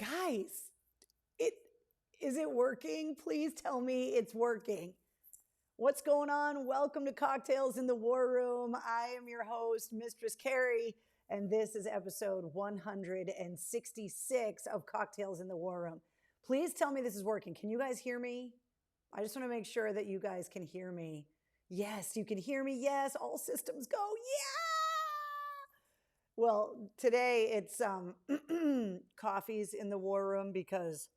Guys, it is it working? Please tell me it's working. What's going on? Welcome to Cocktails in the War Room. I am your host, Mistress Carrie, and this is episode 166 of Cocktails in the War Room. Please tell me this is working. Can you guys hear me? I just want to make sure that you guys can hear me. Yes, you can hear me. Yes, all systems go. Yeah! Well, today it's coffees in the war room because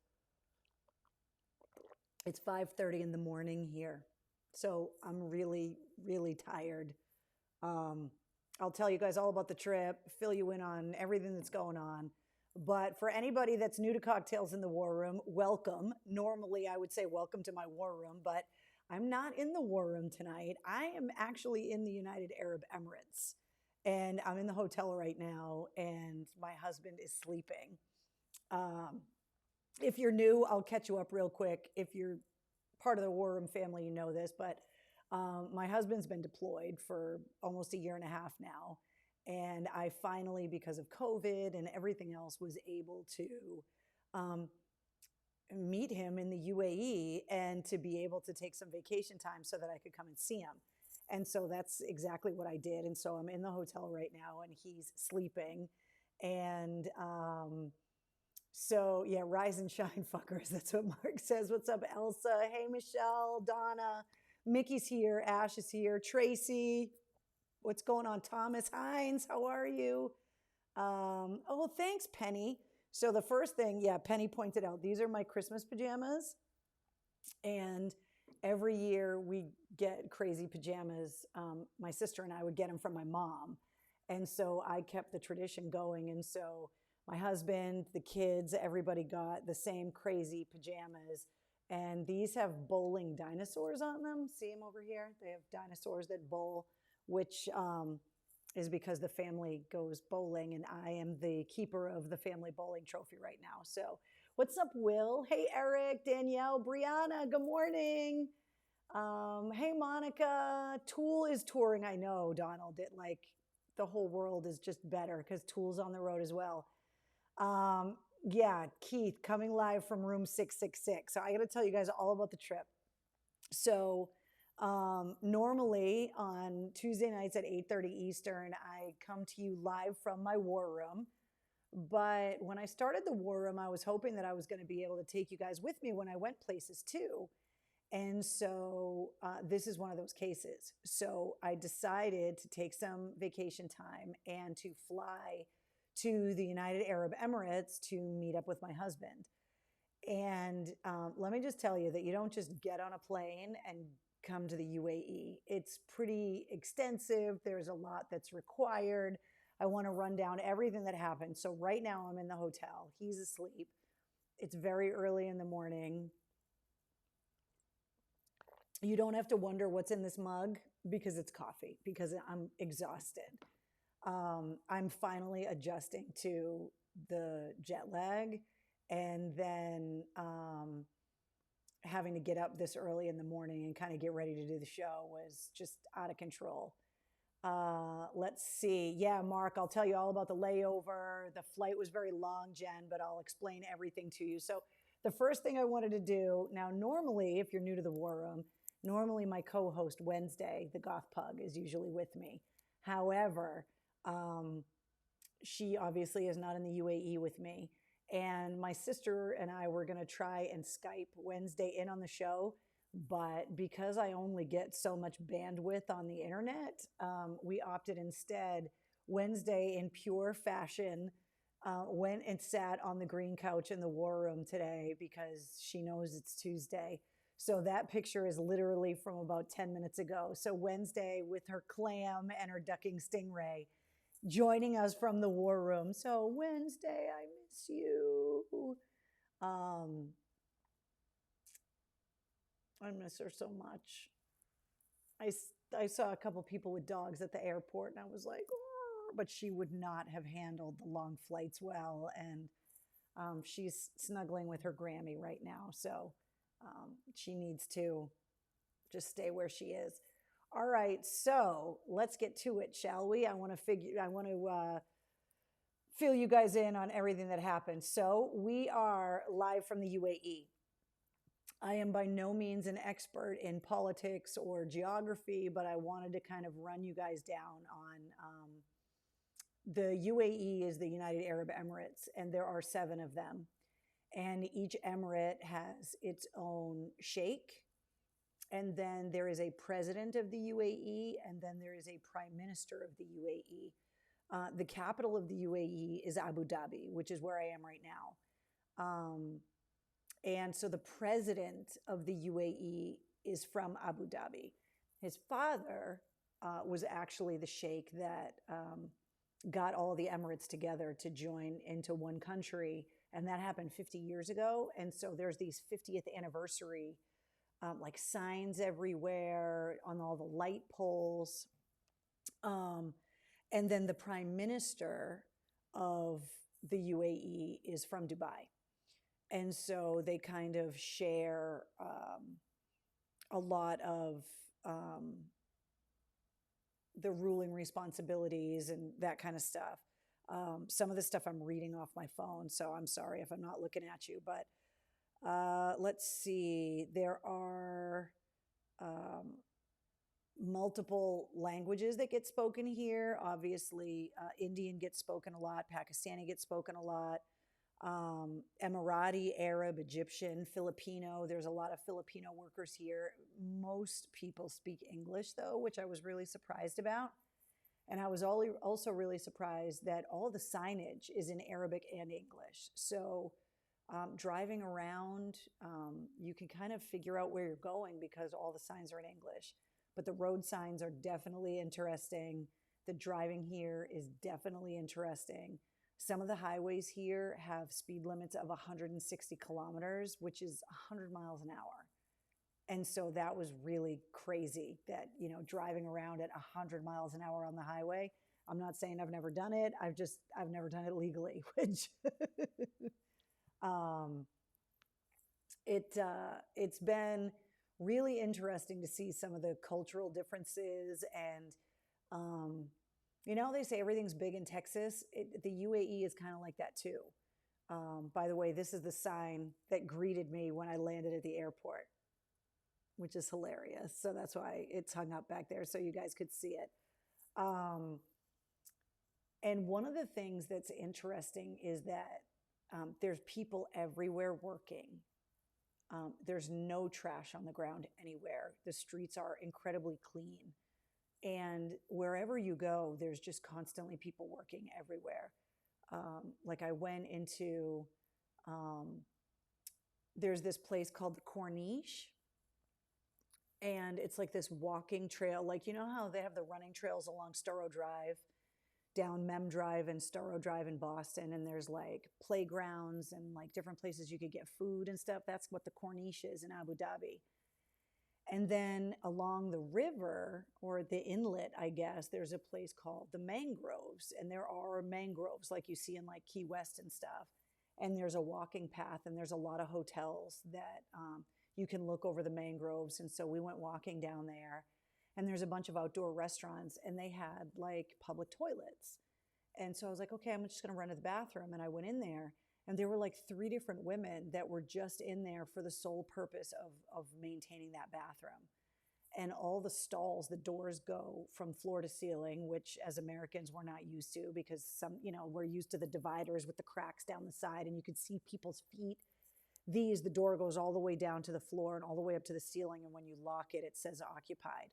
it's 5:30 in the morning here. So I'm really, really tired. I'll tell you guys all about the trip, fill you in on everything that's going on. But for anybody that's new to Cocktails in the War Room, welcome. Normally, I would say welcome to my war room, but I'm not in the war room tonight. I am actually in the United Arab Emirates. And I'm in the hotel right now, and my husband is sleeping. If you're new, I'll catch you up real quick. If you're part of the War Room family, you know this, but my husband's been deployed for almost a year and a half now. And I finally, because of COVID and everything else, was able to meet him in the UAE and to be able to take some vacation time so that I could come and see him. And so that's exactly what I did. And so I'm in the hotel right now and he's sleeping. And so, yeah, rise and shine, fuckers. That's what Mark says. What's up, Elsa? Hey, Michelle, Donna, Mickey's here, Ash is here, Tracy. What's going on? Thomas Hines, how are you? Oh, thanks, Penny. So the first thing, yeah, Penny pointed out, these are my Christmas pajamas. And every year we get crazy pajamas. My sister and I would get them from my mom. And so I kept the tradition going. And so my husband, the kids, everybody got the same crazy pajamas. And these have bowling dinosaurs on them. See them over here? They have dinosaurs that bowl, which is because the family goes bowling. And I am the keeper of the family bowling trophy right now. So what's up, Will? Hey, Eric, Danielle, Brianna, good morning. Hey, Monica, Tool is touring. I know, Donald, it like the whole world is just better because Tool's on the road as well. Yeah, Keith coming live from room 666. So I got to tell you guys all about the trip. So normally on Tuesday nights at 8:30 Eastern, I come to you live from my war room. But when I started the war room, I was hoping that I was going to be able to take you guys with me when I went places too. And so this is one of those cases. So I decided to take some vacation time and to fly to the United Arab Emirates to meet up with my husband. And let me just tell you that you don't just get on a plane and come to the UAE. It's pretty extensive. There's a lot that's required. I want to run down everything that happened. So right now I'm in the hotel. He's asleep. It's very early in the morning. You don't have to wonder what's in this mug because it's coffee, because I'm exhausted. I'm finally adjusting to the jet lag, and then having to get up this early in the morning and kind of get ready to do the show was just out of control. Let's see. Yeah, Mark, I'll tell you all about the layover. The flight was very long, Jen, but I'll explain everything to you. So the first thing I wanted to do, now normally, if you're new to the War Room, normally my co-host Wednesday, the Goth Pug, is usually with me. However, she obviously is not in the UAE with me. And my sister and I were going to try and Skype Wednesday in on the show. But because I only get so much bandwidth on the internet, we opted instead Wednesday in pure fashion, went and sat on the green couch in the war room today because she knows it's Tuesday. So that picture is literally from about 10 minutes ago. So Wednesday with her clam and her ducking stingray joining us from the war room. So Wednesday, I miss you. I miss her so much. I saw a couple people with dogs at the airport and I was like, oh, but she would not have handled the long flights well. And she's snuggling with her Grammy right now. So she needs to just stay where she is. All right, so let's get to it, shall we? I want to fill you guys in on everything that happened. So we are live from the UAE. I am by no means an expert in politics or geography, but I wanted to kind of run you guys down on the UAE is the United Arab Emirates, and there are 7 of them. And each emirate has its own sheikh. And then there is a president of the UAE, and then there is a prime minister of the UAE. The capital of the UAE is Abu Dhabi, which is where I am right now. And so the president of the UAE is from Abu Dhabi. His father was actually the sheikh that got all the Emirates together to join into one country. And that happened 50 years ago. And so there's these 50th anniversary like signs everywhere on all the light poles. And then the prime minister of the UAE is from Dubai. And so they kind of share a lot of the ruling responsibilities and that kind of stuff. Some of the stuff I'm reading off my phone, so I'm sorry if I'm not looking at you. But let's see. There are multiple languages that get spoken here. Obviously, Indian gets spoken a lot. Pakistani gets spoken a lot. Emirati, Arab, Egyptian, Filipino. There's a lot of Filipino workers here. Most people speak English, though, which I was really surprised about. And I was also really surprised that all the signage is in Arabic and English. So driving around, you can kind of figure out where you're going because all the signs are in English. But the road signs are definitely interesting. The driving here is definitely interesting. Some of the highways here have speed limits of 160 kilometers, which is 100 miles an hour. And so that was really crazy that, you know, driving around at 100 miles an hour on the highway. I'm not saying I've never done it. I've never done it legally, which it's been really interesting to see some of the cultural differences. And, you know, they say everything's big in Texas. The UAE is kind of like that too. By the way, this is the sign that greeted me when I landed at the airport, which is hilarious. So that's why it's hung up back there so you guys could see it. And one of the things that's interesting is that there's people everywhere working. There's no trash on the ground anywhere. The streets are incredibly clean. And wherever you go, there's just constantly people working everywhere. Like I went into, there's this place called the Corniche. And it's like this walking trail. Like, you know how they have the running trails along Storrow Drive, down Mem Drive and Storrow Drive in Boston. And there's like playgrounds and like different places you could get food and stuff. That's what the Corniche is in Abu Dhabi. And then along the river or the inlet, I guess, there's a place called the Mangroves. And there are mangroves like you see in like Key West and stuff. And there's a walking path and there's a lot of hotels that you can look over the mangroves. And so we went walking down there. And there's a bunch of outdoor restaurants and they had like public toilets. And so I was like, okay, I'm just going to run to the bathroom. And I went in there and there were like 3 different women that were just in there for the sole purpose of maintaining that bathroom. And all the stalls, the doors go from floor to ceiling, which as Americans we're not used to because we're used to the dividers with the cracks down the side and you could see people's feet. The door goes all the way down to the floor and all the way up to the ceiling. And when you lock it, it says occupied.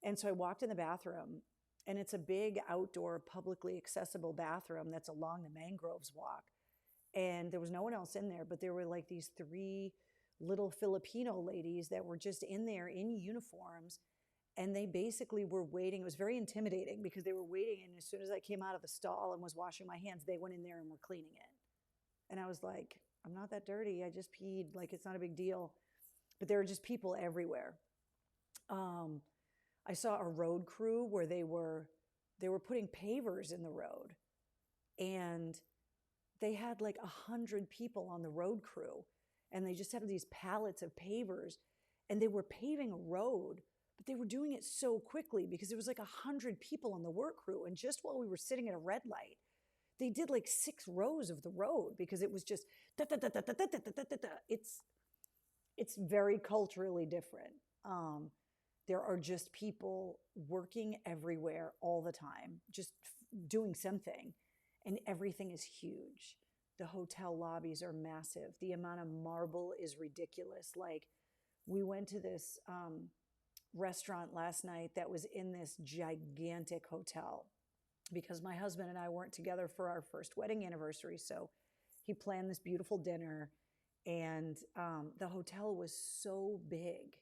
And so I walked in the bathroom and it's a big outdoor publicly accessible bathroom that's along the Mangroves walk. And there was no one else in there, but there were like these 3 little Filipino ladies that were just in there in uniforms. And they basically were waiting. It was very intimidating because they were waiting. And as soon as I came out of the stall and was washing my hands, they went in there and were cleaning it. And I was like, I'm not that dirty. I just peed. Like, it's not a big deal. But there were just people everywhere. I saw a road crew where they were putting pavers in the road. And they had like 100 people on the road crew. And they just had these pallets of pavers. And they were paving a road. But they were doing it so quickly because there was like 100 people on the work crew. And just while we were sitting at a red light, they did like 6 rows of the road because it was just da, da, da, da, da, da, da, da, da, da. It's very culturally different. There are just people working everywhere all the time, just doing something, and everything is huge. The hotel lobbies are massive. The amount of marble is ridiculous. Like, we went to this restaurant last night that was in this gigantic hotel because my husband and I weren't together for our first wedding anniversary. So he planned this beautiful dinner, and the hotel was so big.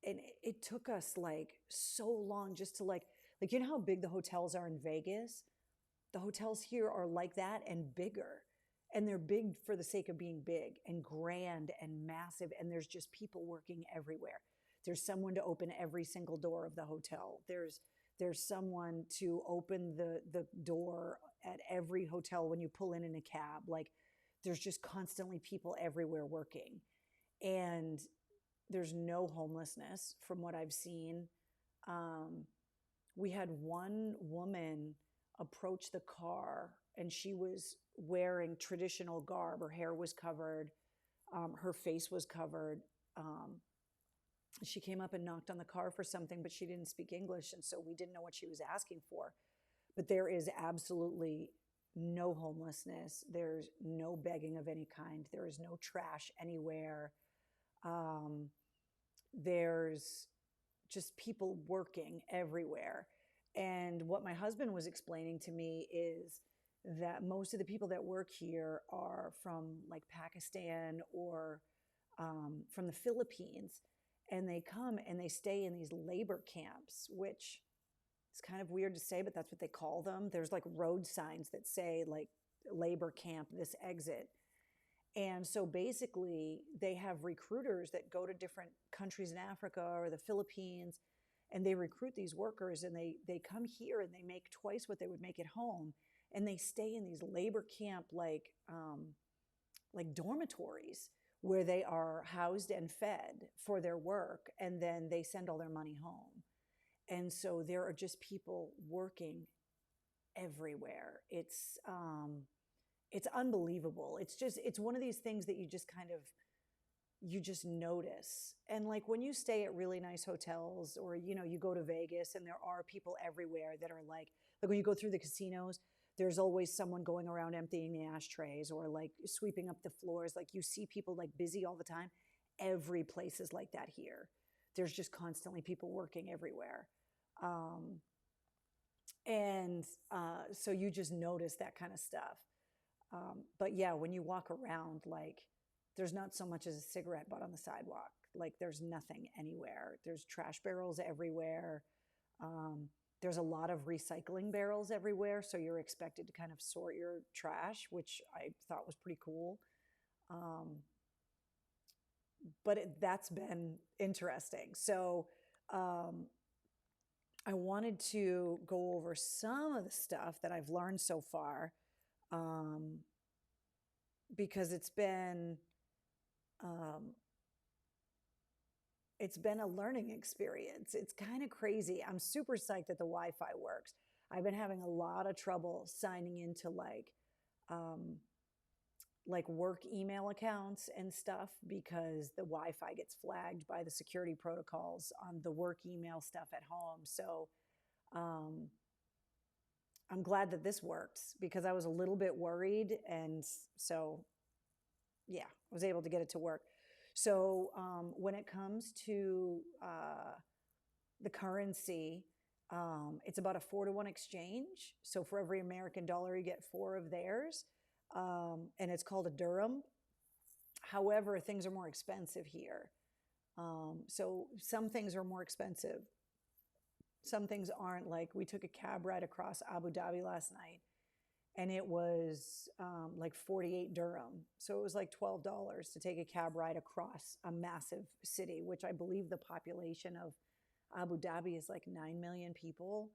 And it took us like so long just to like, you know how big the hotels are in Vegas? The hotels here are like that and bigger. And they're big for the sake of being big and grand and massive. And there's just people working everywhere. There's someone to open every single door of the hotel. There's someone to open the door at every hotel when you pull in a cab. Like, there's just constantly people everywhere working. And there's no homelessness from what I've seen. We had one woman approach the car, and she was wearing traditional garb. Her hair was covered. Her face was covered. She came up and knocked on the car for something, but she didn't speak English, and so we didn't know what she was asking for. But there is absolutely no homelessness. There's no begging of any kind. There is no trash anywhere. There's just people working everywhere. And what my husband was explaining to me is that most of the people that work here are from like Pakistan or from the Philippines. And they come and they stay in these labor camps, which is kind of weird to say, but that's what they call them. There's like road signs that say like labor camp, this exit. And so basically they have recruiters that go to different countries in Africa or the Philippines, and they recruit these workers, and they come here and they make twice what they would make at home. And they stay in these labor camp like dormitories where they are housed and fed for their work, and then they send all their money home. And so there are just people working everywhere. It's unbelievable. It's one of these things that you just notice. And like when you stay at really nice hotels, or, you go to Vegas and there are people everywhere that are like when you go through the casinos, there's always someone going around emptying the ashtrays or like sweeping up the floors. Like, you see people like busy all the time. Every place is like that here. There's just constantly people working everywhere. So you just notice that kind of stuff. But yeah, when you walk around, like, there's not so much as a cigarette butt on the sidewalk. Like, there's nothing anywhere. There's trash barrels everywhere. There's a lot of recycling barrels everywhere, so you're expected to kind of sort your trash, which I thought was pretty cool. But that's been interesting. So I wanted to go over some of the stuff that I've learned so far, because it's been a learning experience. It's kind of crazy. I'm super psyched that the Wi-Fi works. I've been having a lot of trouble signing into like work email accounts and stuff because the Wi-Fi gets flagged by the security protocols on the work email stuff at home. So I'm glad that this works because I was a little bit worried. And so, yeah, I was able to get it to work. So when it comes to the currency, it's about a 4-to-1 exchange. So for every American dollar, you get 4 of theirs. And it's called a dirham. However, things are more expensive here. So some things are more expensive. Some things aren't. Like, we took a cab ride across Abu Dhabi last night, and it was like 48 dirham. So it was like $12 to take a cab ride across a massive city, which I believe the population of Abu Dhabi is like 9 million people,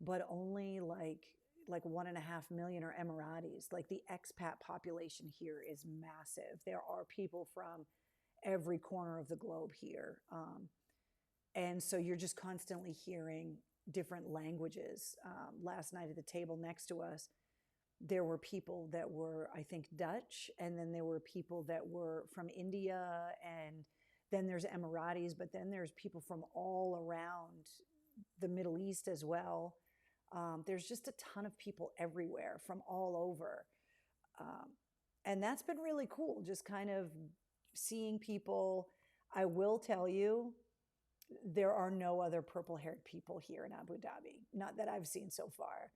but only like 1.5 million are Emiratis. Like, the expat population here is massive. There are people from every corner of the globe here. And so you're just constantly hearing different languages. Last night at the table next to us, There were people that were, I think, Dutch, and then there were people that were from India, and then there's Emiratis, but then there's people from all around the Middle East as well. There's just a ton of people everywhere from all over. Um, and that's been really cool, just kind of seeing people. I will tell you, there are no other purple haired people here in Abu Dhabi, not that I've seen so far.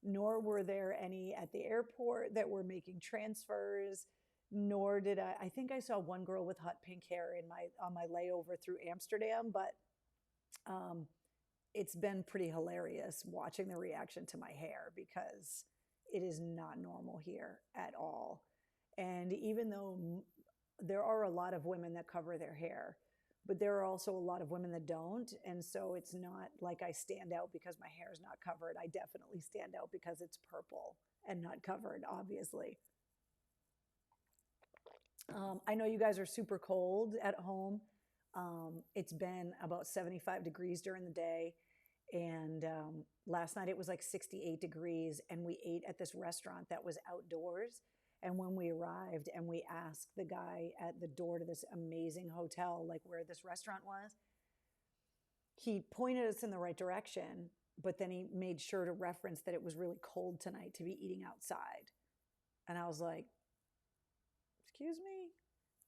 Nor were there any at the airport that were making transfers, nor did I think I saw one girl with hot pink hair in my on my layover through Amsterdam, but um, it's been pretty hilarious watching the reaction to my hair because it is not normal here at all. And even though there are a lot of women that cover their hair, but there are also a lot of women that don't. And so it's not like I stand out because my hair is not covered. I definitely stand out because it's purple and not covered, obviously. I know you guys are super cold at home. It's been about 75 degrees during the day. And last night it was like 68 degrees. And we ate at this restaurant that was outdoors. And when we arrived and we asked the guy at the door to this amazing hotel, like where this restaurant was, he pointed us in the right direction, but then he made sure to reference that it was really cold tonight to be eating outside. And I was like, excuse me?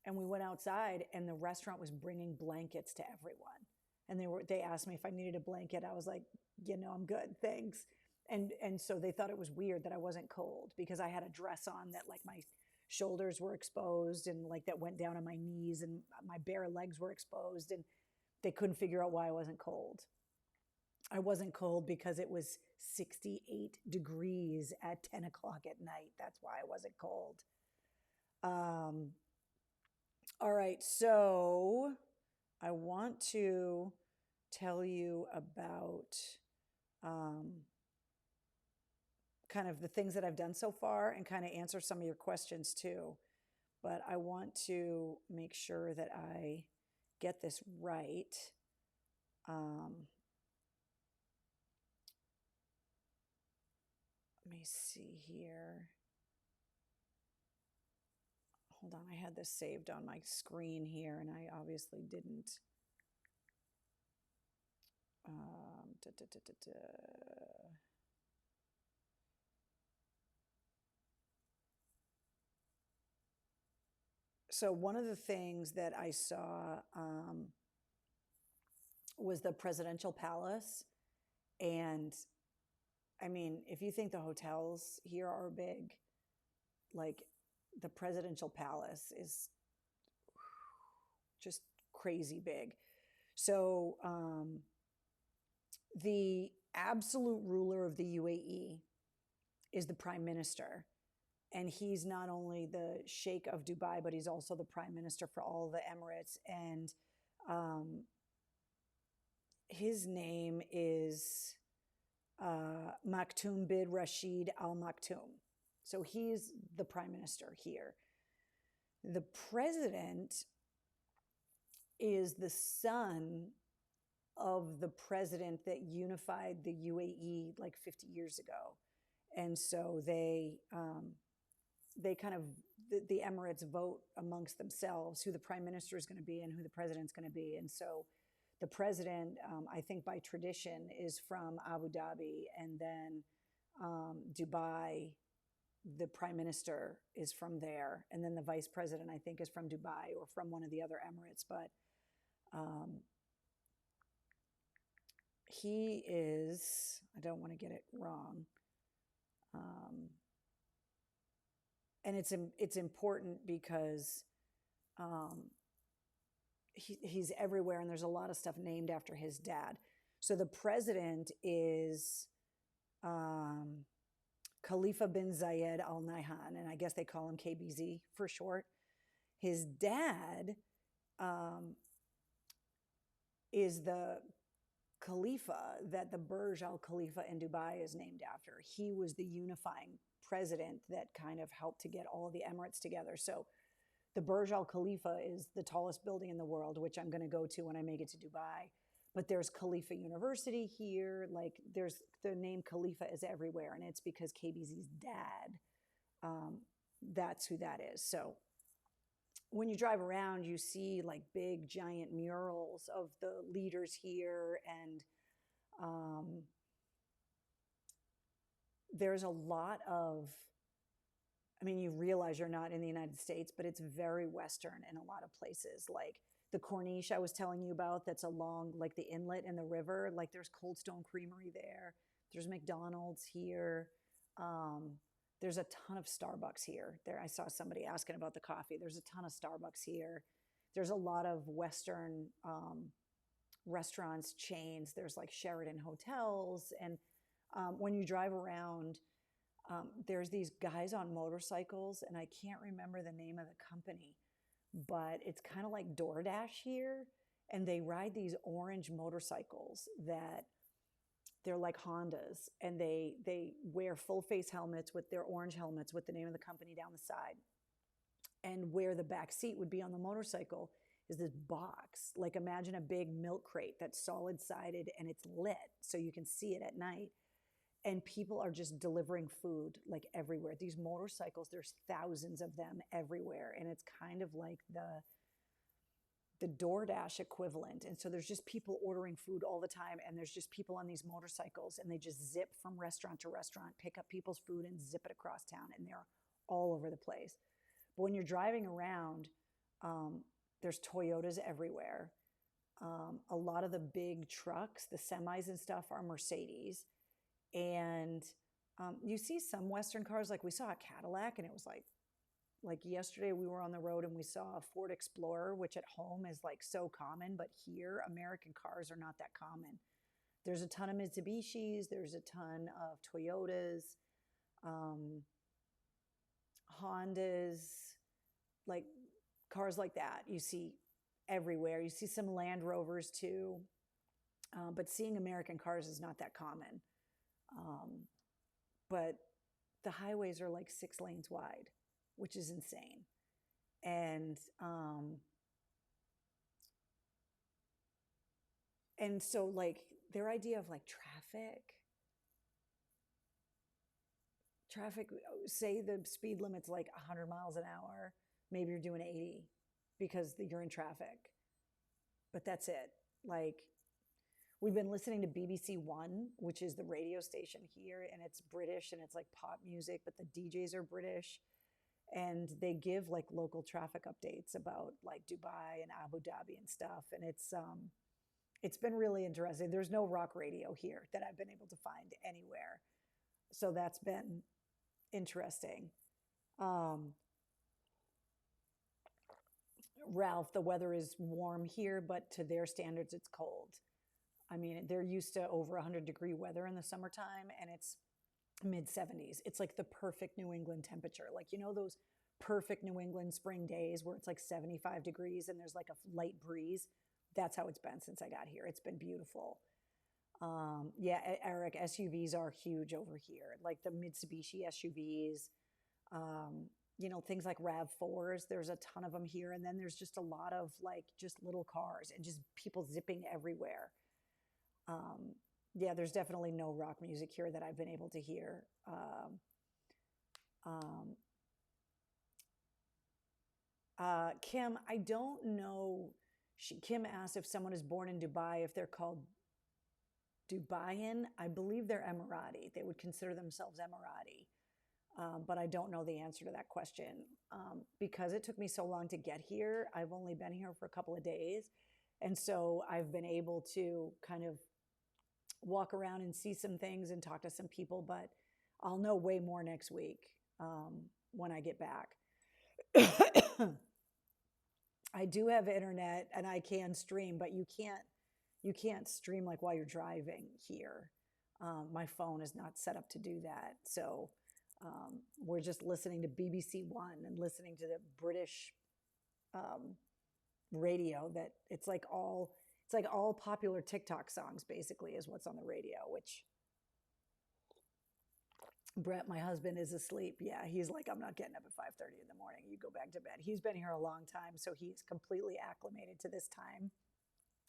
And we went outside and the restaurant was bringing blankets to everyone. And they asked me if I needed a blanket. I was like, I'm good, thanks. And so they thought it was weird that I wasn't cold because I had a dress on that like my shoulders were exposed and like that went down on my knees and my bare legs were exposed, and they couldn't figure out why I wasn't cold. I wasn't cold because it was 68 degrees at 10 o'clock at night. That's why I wasn't cold. All right, so I want to tell you about kind of the things that I've done so far and kind of answer some of your questions too. But I want to make sure that I get this right. Let me see here. Hold on, I had this saved on my screen here and I obviously didn't. So one of the things that I saw was the presidential palace. And I mean, if you think the hotels here are big, like the presidential palace is just crazy big. So the absolute ruler of the UAE is the prime minister. And he's not only the Sheikh of Dubai, but he's also the prime minister for all the Emirates. And his name is Maktoum bin Rashid Al Maktoum. So he's the prime minister here. The president is the son of the president that unified the UAE like 50 years ago. And so they kind of, the Emirates vote amongst themselves who the prime minister is going to be and who the president's going to be. And so the president, I think by tradition, is from Abu Dhabi, and then Dubai, the prime minister is from there. And then the vice president, I think, is from Dubai or from one of the other Emirates. But he is, I don't want to get it wrong. And it's important because he's everywhere, and there's a lot of stuff named after his dad. So the president is Khalifa bin Zayed Al Nahyan, and I guess they call him KBZ for short. His dad is the Khalifa that the Burj Al Khalifa in Dubai is named after. He was the unifying president that kind of helped to get all the Emirates together. So the Burj Al Khalifa is the tallest building in the world, which I'm going to go to when I make it to Dubai. But there's Khalifa University here. Like there's the name Khalifa is everywhere, and it's because KBZ's dad. Um, that's who that is. So when you drive around, you see like big giant murals of the leaders here, and um, there's a lot of, I mean, you realize you're not in the United States, but it's very Western in a lot of places. Like the Corniche I was telling you about, that's along like the inlet and the river. Like there's Cold Stone Creamery there. There's McDonald's here. Um, there's a ton of Starbucks here. There, I saw somebody asking about the coffee. There's a ton of Starbucks here. There's a lot of Western restaurants, chains. There's like Sheraton hotels. And when you drive around, there's these guys on motorcycles, and I can't remember the name of the company, but it's kind of like DoorDash here. And they ride these orange motorcycles that they're like Hondas, and they wear full face helmets with their orange helmets with the name of the company down the side. And where the back seat would be on the motorcycle is this box. Like imagine a big milk crate that's solid sided and it's lit so you can see it at night. And people are just delivering food like everywhere. These motorcycles, there's thousands of them everywhere. And it's kind of like the DoorDash equivalent. And so there's just people ordering food all the time. And there's just people on these motorcycles, and they just zip from restaurant to restaurant, pick up people's food and zip it across town. And they're all over the place. But when you're driving around, there's Toyotas everywhere. A lot of the big trucks, the semis and stuff, are Mercedes. And you see some Western cars, like we saw a Cadillac, and it was like yesterday we were on the road and we saw a Ford Explorer, which at home is like so common, but here American cars are not that common. There's a ton of Mitsubishis, there's a ton of Toyotas, Hondas, like cars like that you see everywhere. You see some Land Rovers too, but seeing American cars is not that common. But the highways are like 6 lanes wide, which is insane. And so like their idea of like traffic, say the speed limit's like 100 miles an hour, maybe you're doing 80 because you're in traffic, but that's it. Like we've been listening to BBC One, which is the radio station here, and it's British and it's like pop music, but the DJs are British, and they give like local traffic updates about like Dubai and Abu Dhabi and stuff. And it's been really interesting. There's no rock radio here that I've been able to find anywhere. So that's been interesting. Ralph, the weather is warm here, but to their standards, it's cold. I mean, they're used to over 100-degree weather in the summertime, and it's mid 70s. It's like the perfect New England temperature. Like, you know, those perfect New England spring days where it's like 75 degrees and there's like a light breeze. That's how it's been since I got here. It's been beautiful. Yeah, Eric, SUVs are huge over here. Like the Mitsubishi SUVs, you know, things like RAV4s. There's a ton of them here. And then there's just a lot of like just little cars and just people zipping everywhere. Yeah, there's definitely no rock music here that I've been able to hear. Kim, I don't know. Kim asked if someone is born in Dubai, if they're called Dubaian. I believe they're Emirati. They would consider themselves Emirati. But I don't know the answer to that question. Because it took me so long to get here, I've only been here for a couple of days. And so I've been able to kind of walk around and see some things and talk to some people, but I'll know way more next week when I get back. I do have internet and I can stream, but you can't stream like while you're driving here. My phone is not set up to do that. So we're just listening to BBC One and listening to the British radio. That it's like all popular TikTok songs basically is what's on the radio, which Brett, my husband, is asleep. Yeah, he's like, I'm not getting up at 5:30 in the morning. You go back to bed. He's been here a long time, so he's completely acclimated to this time.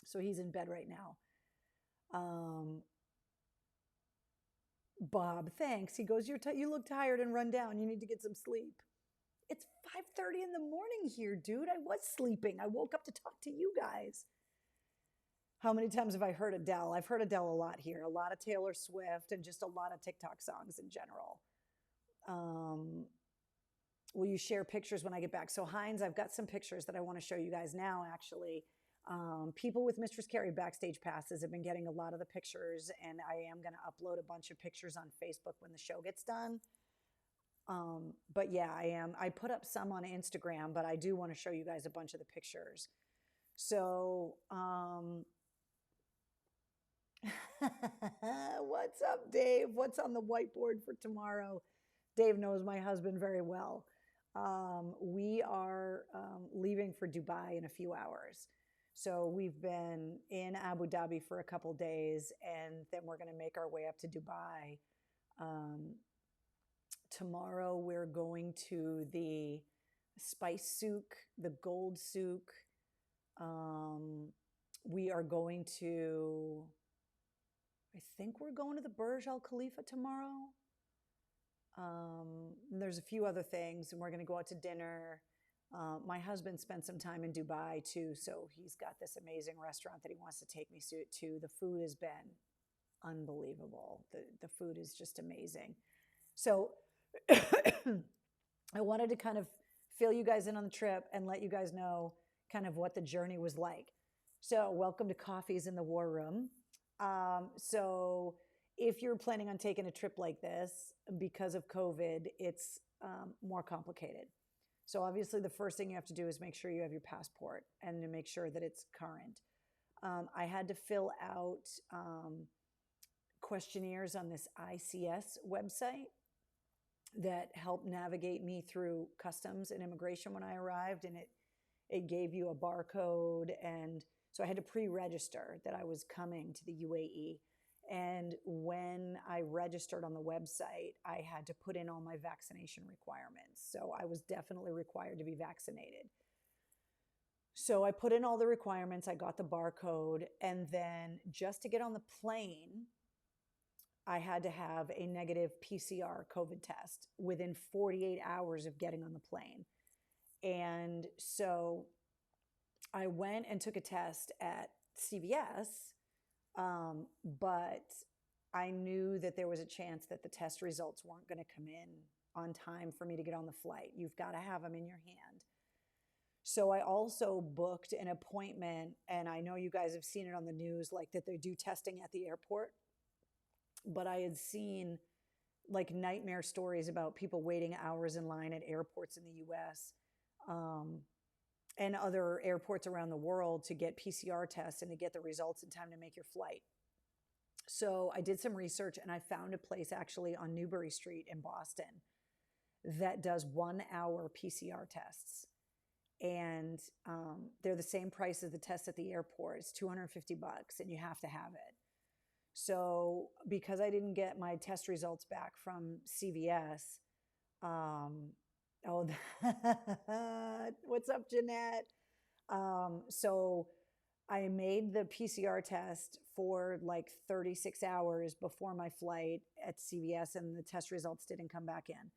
So he's in bed right now. Um, Bob, thanks. He goes, you look tired and run down. You need to get some sleep. It's 5:30 in the morning here, dude. I was sleeping. I woke up to talk to you guys. How many times have I heard Adele? I've heard Adele a lot here, a lot of Taylor Swift, and just a lot of TikTok songs in general. Um, will you share pictures when I get back? So, Heinz, I've got some pictures that I want to show you guys now, actually. People with Mistress Carrie backstage passes have been getting a lot of the pictures, and I am going to upload a bunch of pictures on Facebook when the show gets done. But yeah, I am. I put up some on Instagram, but I do want to show you guys a bunch of the pictures. So, what's up, Dave? What's on the whiteboard for tomorrow? Dave knows my husband very well. We are leaving for Dubai in a few hours. So we've been in Abu Dhabi for a couple days, and then we're going to make our way up to Dubai. Tomorrow we're going to the spice souk, the gold souk. We are going to, I think we're going to the Burj Al Khalifa tomorrow. There's a few other things, and we're going to go out to dinner. My husband spent some time in Dubai too, so he's got this amazing restaurant that he wants to take me to. The food has been unbelievable. The food is just amazing. So I wanted to kind of fill you guys in on the trip and let you guys know kind of what the journey was like. So welcome to Coffees in the War Room. So if you're planning on taking a trip like this, because of COVID, it's more complicated. So obviously the first thing you have to do is make sure you have your passport and to make sure that it's current. I had to fill out questionnaires on this ICS website that helped navigate me through customs and immigration when I arrived, and it gave you a barcode, and so I had to pre-register that I was coming to the UAE. And when I registered on the website, I had to put in all my vaccination requirements. So I was definitely required to be vaccinated. So I put in all the requirements, I got the barcode, and then just to get on the plane, I had to have a negative PCR COVID test within 48 hours of getting on the plane. And so I went and took a test at CVS, but I knew that there was a chance that the test results weren't going to come in on time for me to get on the flight. You've got to have them in your hand. So I also booked an appointment, and I know you guys have seen it on the news, like that they do testing at the airport. But I had seen like nightmare stories about people waiting hours in line at airports in the US and other airports around the world to get PCR tests and to get the results in time to make your flight. So I did some research, and I found a place actually on Newbury Street in Boston that does 1 hour PCR tests. And they're the same price as the test at the airport. It's $250, and you have to have it. So because I didn't get my test results back from CVS, what's up, Jeanette? So I made the PCR test for like 36 hours before my flight at CVS, and the test results didn't come back in.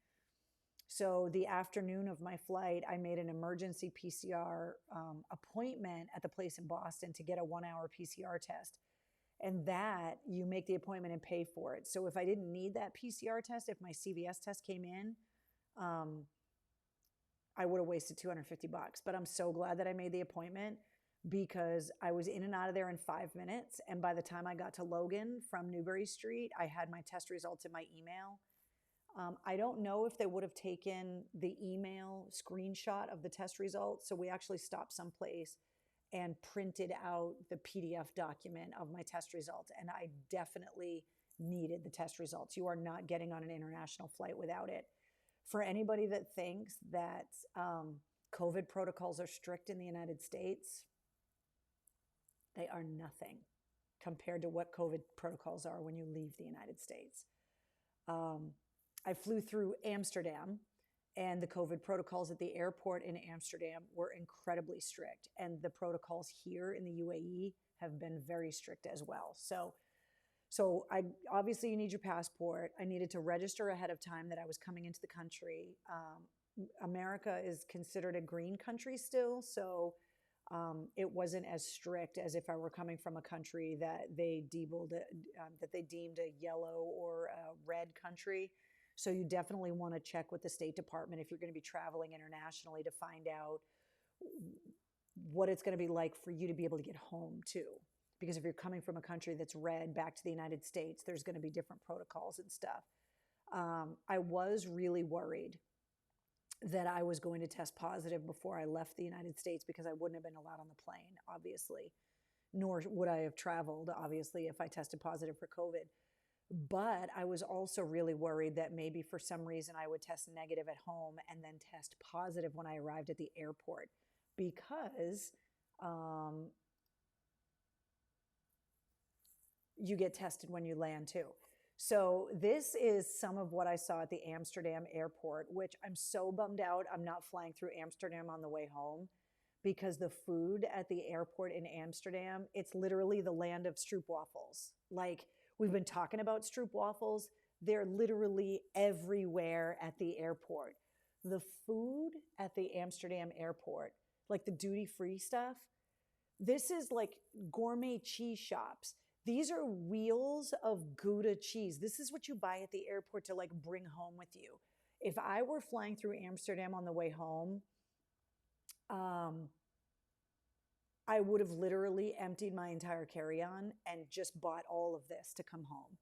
So the afternoon of my flight, I made an emergency PCR appointment at the place in Boston to get a 1 hour PCR test. And that you make the appointment and pay for it. So if I didn't need that PCR test, if my CVS test came in, I would have wasted $250. But I'm so glad that I made the appointment, because I was in and out of there in 5 minutes. And by the time I got to Logan from Newbury Street, I had my test results in my email. I don't know if they would have taken the email screenshot of the test results. So we actually stopped someplace and printed out the PDF document of my test results. And I definitely needed the test results. You are not getting on an international flight without it. For anybody that thinks that COVID protocols are strict in the United States, they are nothing compared to what COVID protocols are when you leave the United States. I flew through Amsterdam, And the COVID protocols at the airport in Amsterdam were incredibly strict. And the protocols here in the UAE have been very strict as well. So I obviously you need your passport. I needed to register ahead of time that I was coming into the country. America is considered a green country still, so it wasn't as strict as if I were coming from a country that they deemed a yellow or a red country. So you definitely want to check with the State Department if you're going to be traveling internationally to find out what it's going to be like for you to be able to get home too. Because if you're coming from a country that's red back to the United States, there's going to be different protocols and stuff. I was really worried that I was going to test positive before I left the United States because I wouldn't have been allowed on the plane, obviously, nor would I have traveled, obviously, if I tested positive for COVID. But I was also really worried that maybe for some reason I would test negative at home and then test positive when I arrived at the airport because you get tested when you land too. So this is some of what I saw at the Amsterdam airport, which I'm so bummed out. I'm not flying through Amsterdam on the way home because the food at the airport in Amsterdam, it's literally the land of stroopwafels. Like we've been talking about stroopwafels. They're literally everywhere at the airport. The food at the Amsterdam airport, like the duty-free stuff, this is like gourmet cheese shops. These are wheels of Gouda cheese. This is what you buy at the airport to like bring home with you. If I were flying through Amsterdam on the way home, I would have literally emptied my entire carry-on and just bought all of this to come home.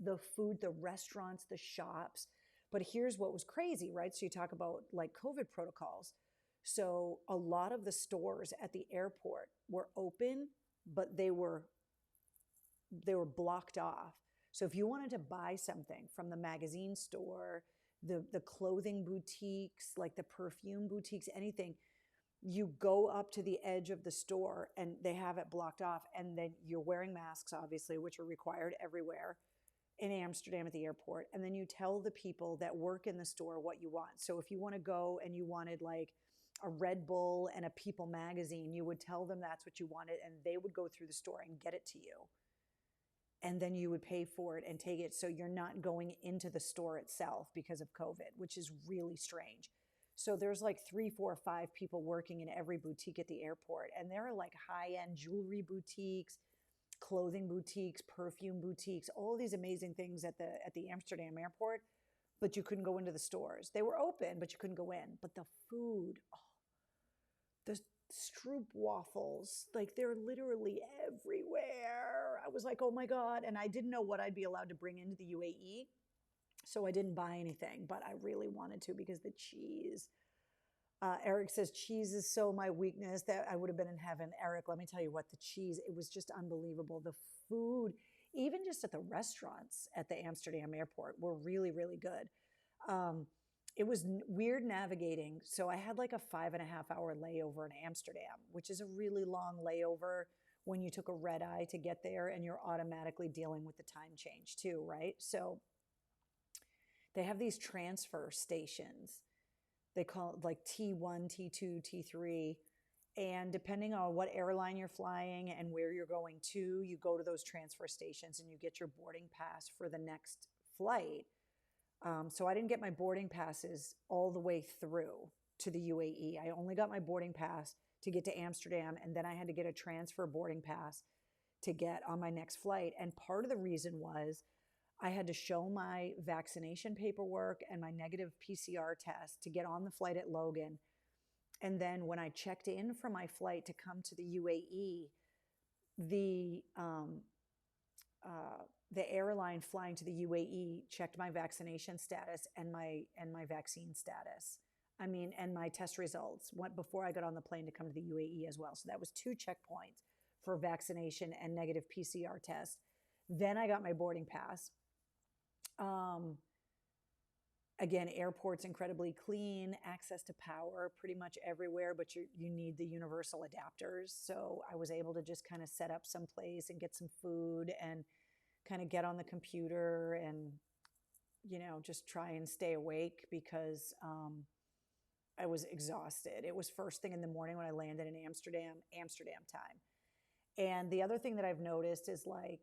The food, the restaurants, the shops. But here's what was crazy, right? So you talk about like COVID protocols. So a lot of the stores at the airport were open, but they were blocked off. So if you wanted to buy something from the magazine store, the clothing boutiques, like the perfume boutiques, anything, you go up to the edge of the store and they have it blocked off. And then you're wearing masks, obviously, which are required everywhere in Amsterdam at the airport. And then you tell the people that work in the store what you want. So if you want to go and you wanted like a Red Bull and a People magazine, you would tell them that's what you wanted and they would go through the store and get it to you. And then you would pay for it and take it. So you're not going into the store itself because of COVID, which is really strange. So there's like 3, 4, 5 people working in every boutique at the airport. And there are like high-end jewelry boutiques, clothing boutiques, perfume boutiques, all these amazing things at the Amsterdam airport, but you couldn't go into the stores. They were open, but you couldn't go in. But the food, the stroopwafels, like they're literally everywhere. I was like, oh my God. And I didn't know what I'd be allowed to bring into the UAE. So I didn't buy anything, but I really wanted to because the cheese. Eric says, cheese is so my weakness that I would have been in heaven. Eric, let me tell you what, the cheese, it was just unbelievable. The food, even just at the restaurants at the Amsterdam airport, were really, really good. It was weird navigating. So I had like a 5.5-hour layover in Amsterdam, which is a really long layover when you took a red eye to get there and you're automatically dealing with the time change too, right? So they have these transfer stations. They call it like T1, T2, T3. And depending on what airline you're flying and where you're going to, you go to those transfer stations and you get your boarding pass for the next flight. So I didn't get my boarding passes all the way through to the UAE. I only got my boarding pass to get to Amsterdam, and then I had to get a transfer boarding pass to get on my next flight. And part of the reason was I had to show my vaccination paperwork and my negative PCR test to get on the flight at Logan. And then when I checked in for my flight to come to the UAE, the airline flying to the UAE checked my vaccination status and my vaccine status. I mean, and my test results before I got on the plane to come to the UAE as well. So that was 2 checkpoints for vaccination and negative PCR test. Then I got my boarding pass. Again, airport's incredibly clean, access to power pretty much everywhere, but you need the universal adapters. So I was able to just kind of set up someplace and get some food and kind of get on the computer and just try and stay awake because I was exhausted. It was first thing in the morning when I landed in Amsterdam time. And the other thing that I've noticed is like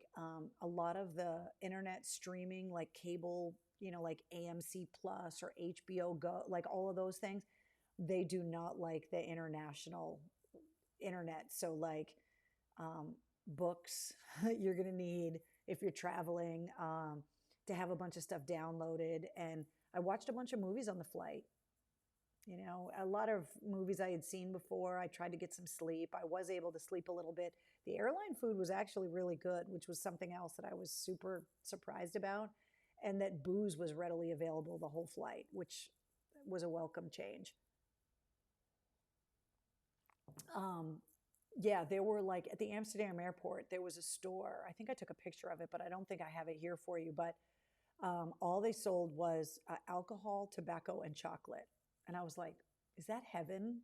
a lot of the internet streaming, like cable, like AMC Plus or HBO Go, like all of those things, they do not like the international internet. So like books, you're going to need, if you're traveling, to have a bunch of stuff downloaded. And I watched a bunch of movies on the flight. A lot of movies I had seen before. I tried to get some sleep. I was able to sleep a little bit. The airline food was actually really good, which was something else that I was super surprised about. And that booze was readily available the whole flight, which was a welcome change. Yeah, there were like at the Amsterdam airport, there was a store. I think I took a picture of it, but I don't think I have it here for you. But all they sold was alcohol, tobacco, and chocolate. And I was like, is that heaven?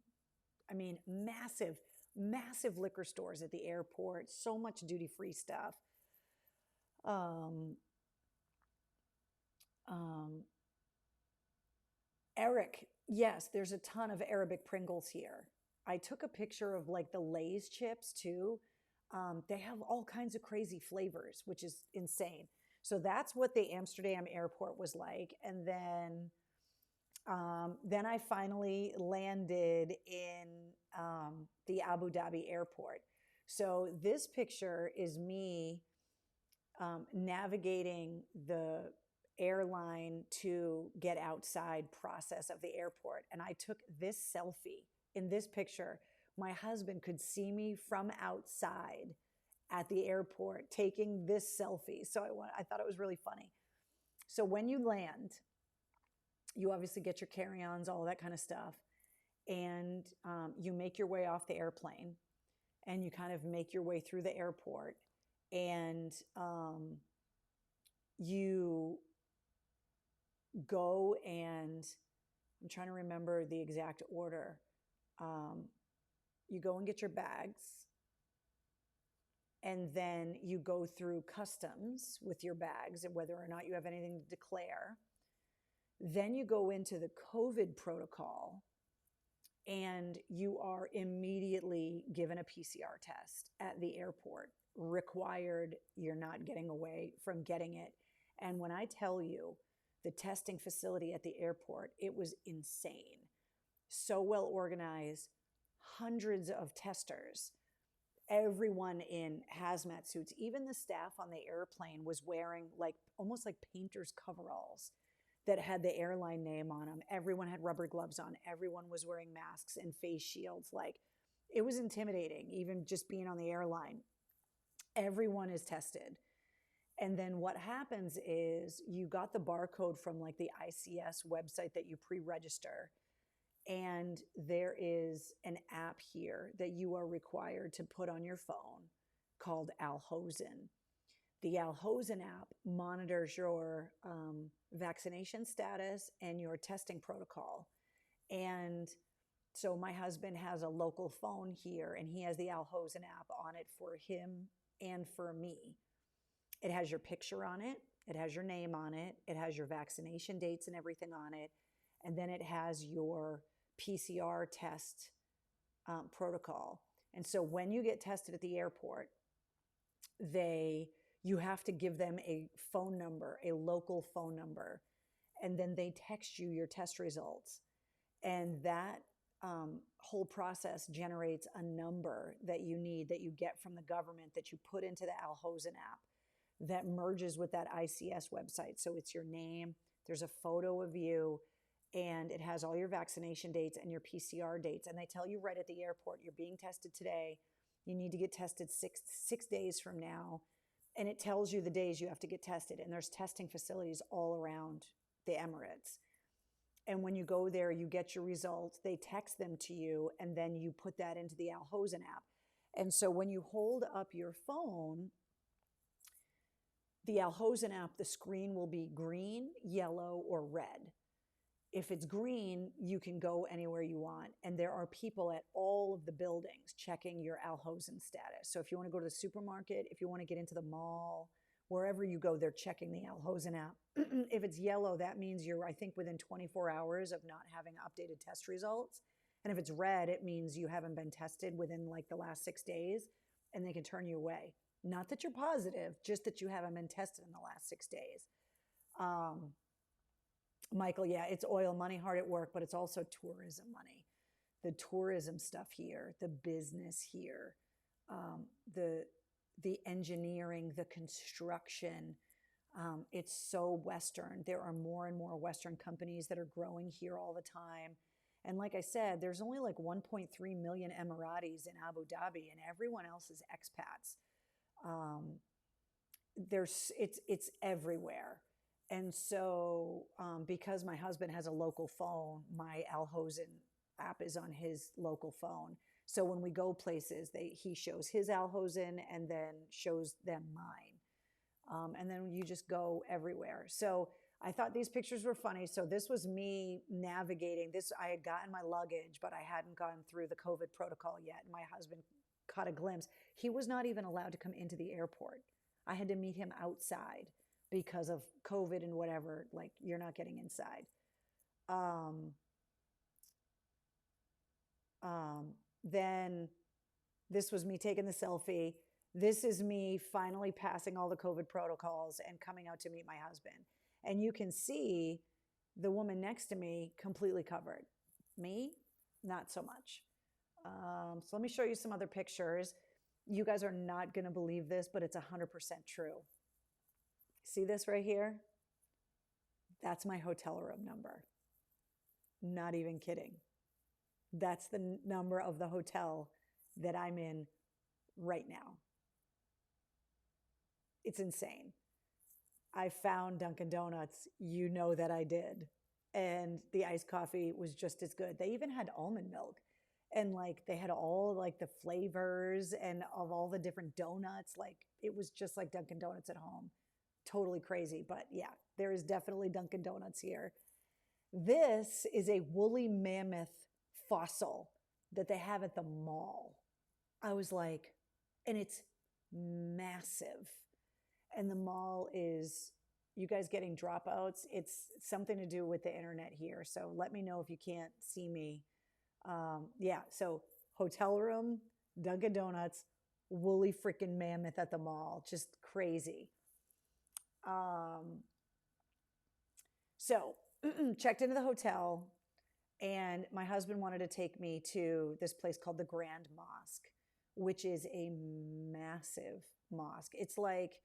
I mean, massive, massive liquor stores at the airport, so much duty-free stuff. Eric, yes, there's a ton of Arabic Pringles here. I took a picture of like the Lay's chips too. They have all kinds of crazy flavors, which is insane. So that's what the Amsterdam airport was like. And then I finally landed in the Abu Dhabi airport. So this picture is me navigating the airline to get outside process of the airport. And I took this selfie in this picture. My husband could see me from outside at the airport taking this selfie. So I thought it was really funny. So when you land, you obviously get your carry-ons, all that kind of stuff. And you make your way off the airplane and you kind of make your way through the airport. And you go and I'm trying to remember the exact order. You go and get your bags. And then you go through customs with your bags and whether or not you have anything to declare. Then you go into the COVID protocol and you are immediately given a PCR test at the airport. Required, you're not getting away from getting it. And when I tell you the testing facility at the airport, it was insane. So well organized, hundreds of testers, everyone in hazmat suits. Even the staff on the airplane was wearing like almost like painter's coveralls that had the airline name on them. Everyone had rubber gloves on. Everyone was wearing masks and face shields. Like it was intimidating, even just being on the airline. Everyone is tested. And then what happens is you got the barcode from like the ICS website that you pre-register. And there is an app here that you are required to put on your phone called Al-Hosen. The Al-Hosen app monitors your vaccination status and your testing protocol. And so my husband has a local phone here and he has the Al-Hosen app on it for him and for me. It has your picture on it. It has your name on it. It has your vaccination dates and everything on it. And then it has your PCR test protocol. And so when you get tested at the airport, you have to give them a phone number, a local phone number, and then they text you your test results. And that whole process generates a number that you need, that you get from the government, that you put into the Al-Hosen app that merges with that ICS website. So it's your name, there's a photo of you, and it has all your vaccination dates and your PCR dates. And they tell you right at the airport, you're being tested today. You need to get tested six days from now. And it tells you the days you have to get tested. And there's testing facilities all around the Emirates. And when you go there, you get your results. They text them to you, and then you put that into the Al-Hosen app. And so when you hold up your phone, the Al-Hosen app, the screen will be green, yellow, or red. If it's green, you can go anywhere you want. And there are people at all of the buildings checking your Al-Hosen status. So if you want to go to the supermarket, if you want to get into the mall, wherever you go, they're checking the Al-Hosen app. If it's yellow, that means you're, I think, within 24 hours of not having updated test results. And if it's red, it means you haven't been tested within like the last 6 days, and they can turn you away. Not that you're positive, just that you haven't been tested in the last 6 days. Michael, yeah, it's oil money hard at work, but it's also tourism money. The tourism stuff here, the business here, the engineering, the construction. It's so Western. There are more and more Western companies that are growing here all the time. And like I said, there's only like 1.3 million Emiratis in Abu Dhabi, and everyone else is expats. It's everywhere. And so because my husband has a local phone, my Al-Hosen app is on his local phone. So when we go places, he shows his Al-Hosen and then shows them mine. And then you just go everywhere. So I thought these pictures were funny. So this was me navigating this. I had gotten my luggage, but I hadn't gone through the COVID protocol yet. My husband caught a glimpse. He was not even allowed to come into the airport. I had to meet him outside because of COVID and whatever. Like, you're not getting inside. Then this was me taking the selfie. This is me finally passing all the COVID protocols and coming out to meet my husband. And you can see the woman next to me completely covered. Me, not so much. So let me show you some other pictures. You guys are not going to believe this, but it's 100% true. See this right here? That's my hotel room number. Not even kidding. That's the number of the hotel that I'm in right now. It's insane. I found Dunkin Donuts. You know that I did. And the iced coffee was just as good. They even had almond milk. And like they had all like the flavors and of all the different donuts. Like it was just like Dunkin Donuts at home. Totally crazy. But yeah, there is definitely Dunkin Donuts here. This is a woolly mammoth fossil that they have at the mall. I was like, and it's massive. And the mall is, you guys getting dropouts? It's something to do with the internet here. So let me know if you can't see me. Yeah, so hotel room, Dunkin Donuts, woolly freaking mammoth at the mall. Just crazy. So checked into the hotel, and my husband wanted to take me to this place called the Grand Mosque, which is a massive mosque. It's like,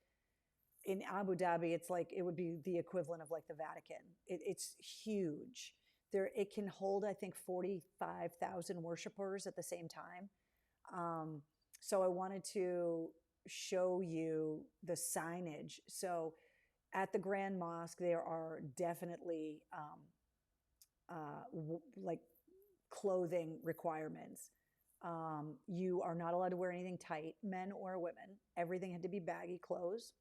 in Abu Dhabi, it's like, it would be the equivalent of like the Vatican. It's huge. It can hold, I think, 45,000 worshipers at the same time. So I wanted to show you the signage. So at the Grand Mosque, there are definitely like clothing requirements. You are not allowed to wear anything tight, men or women. Everything had to be baggy clothes.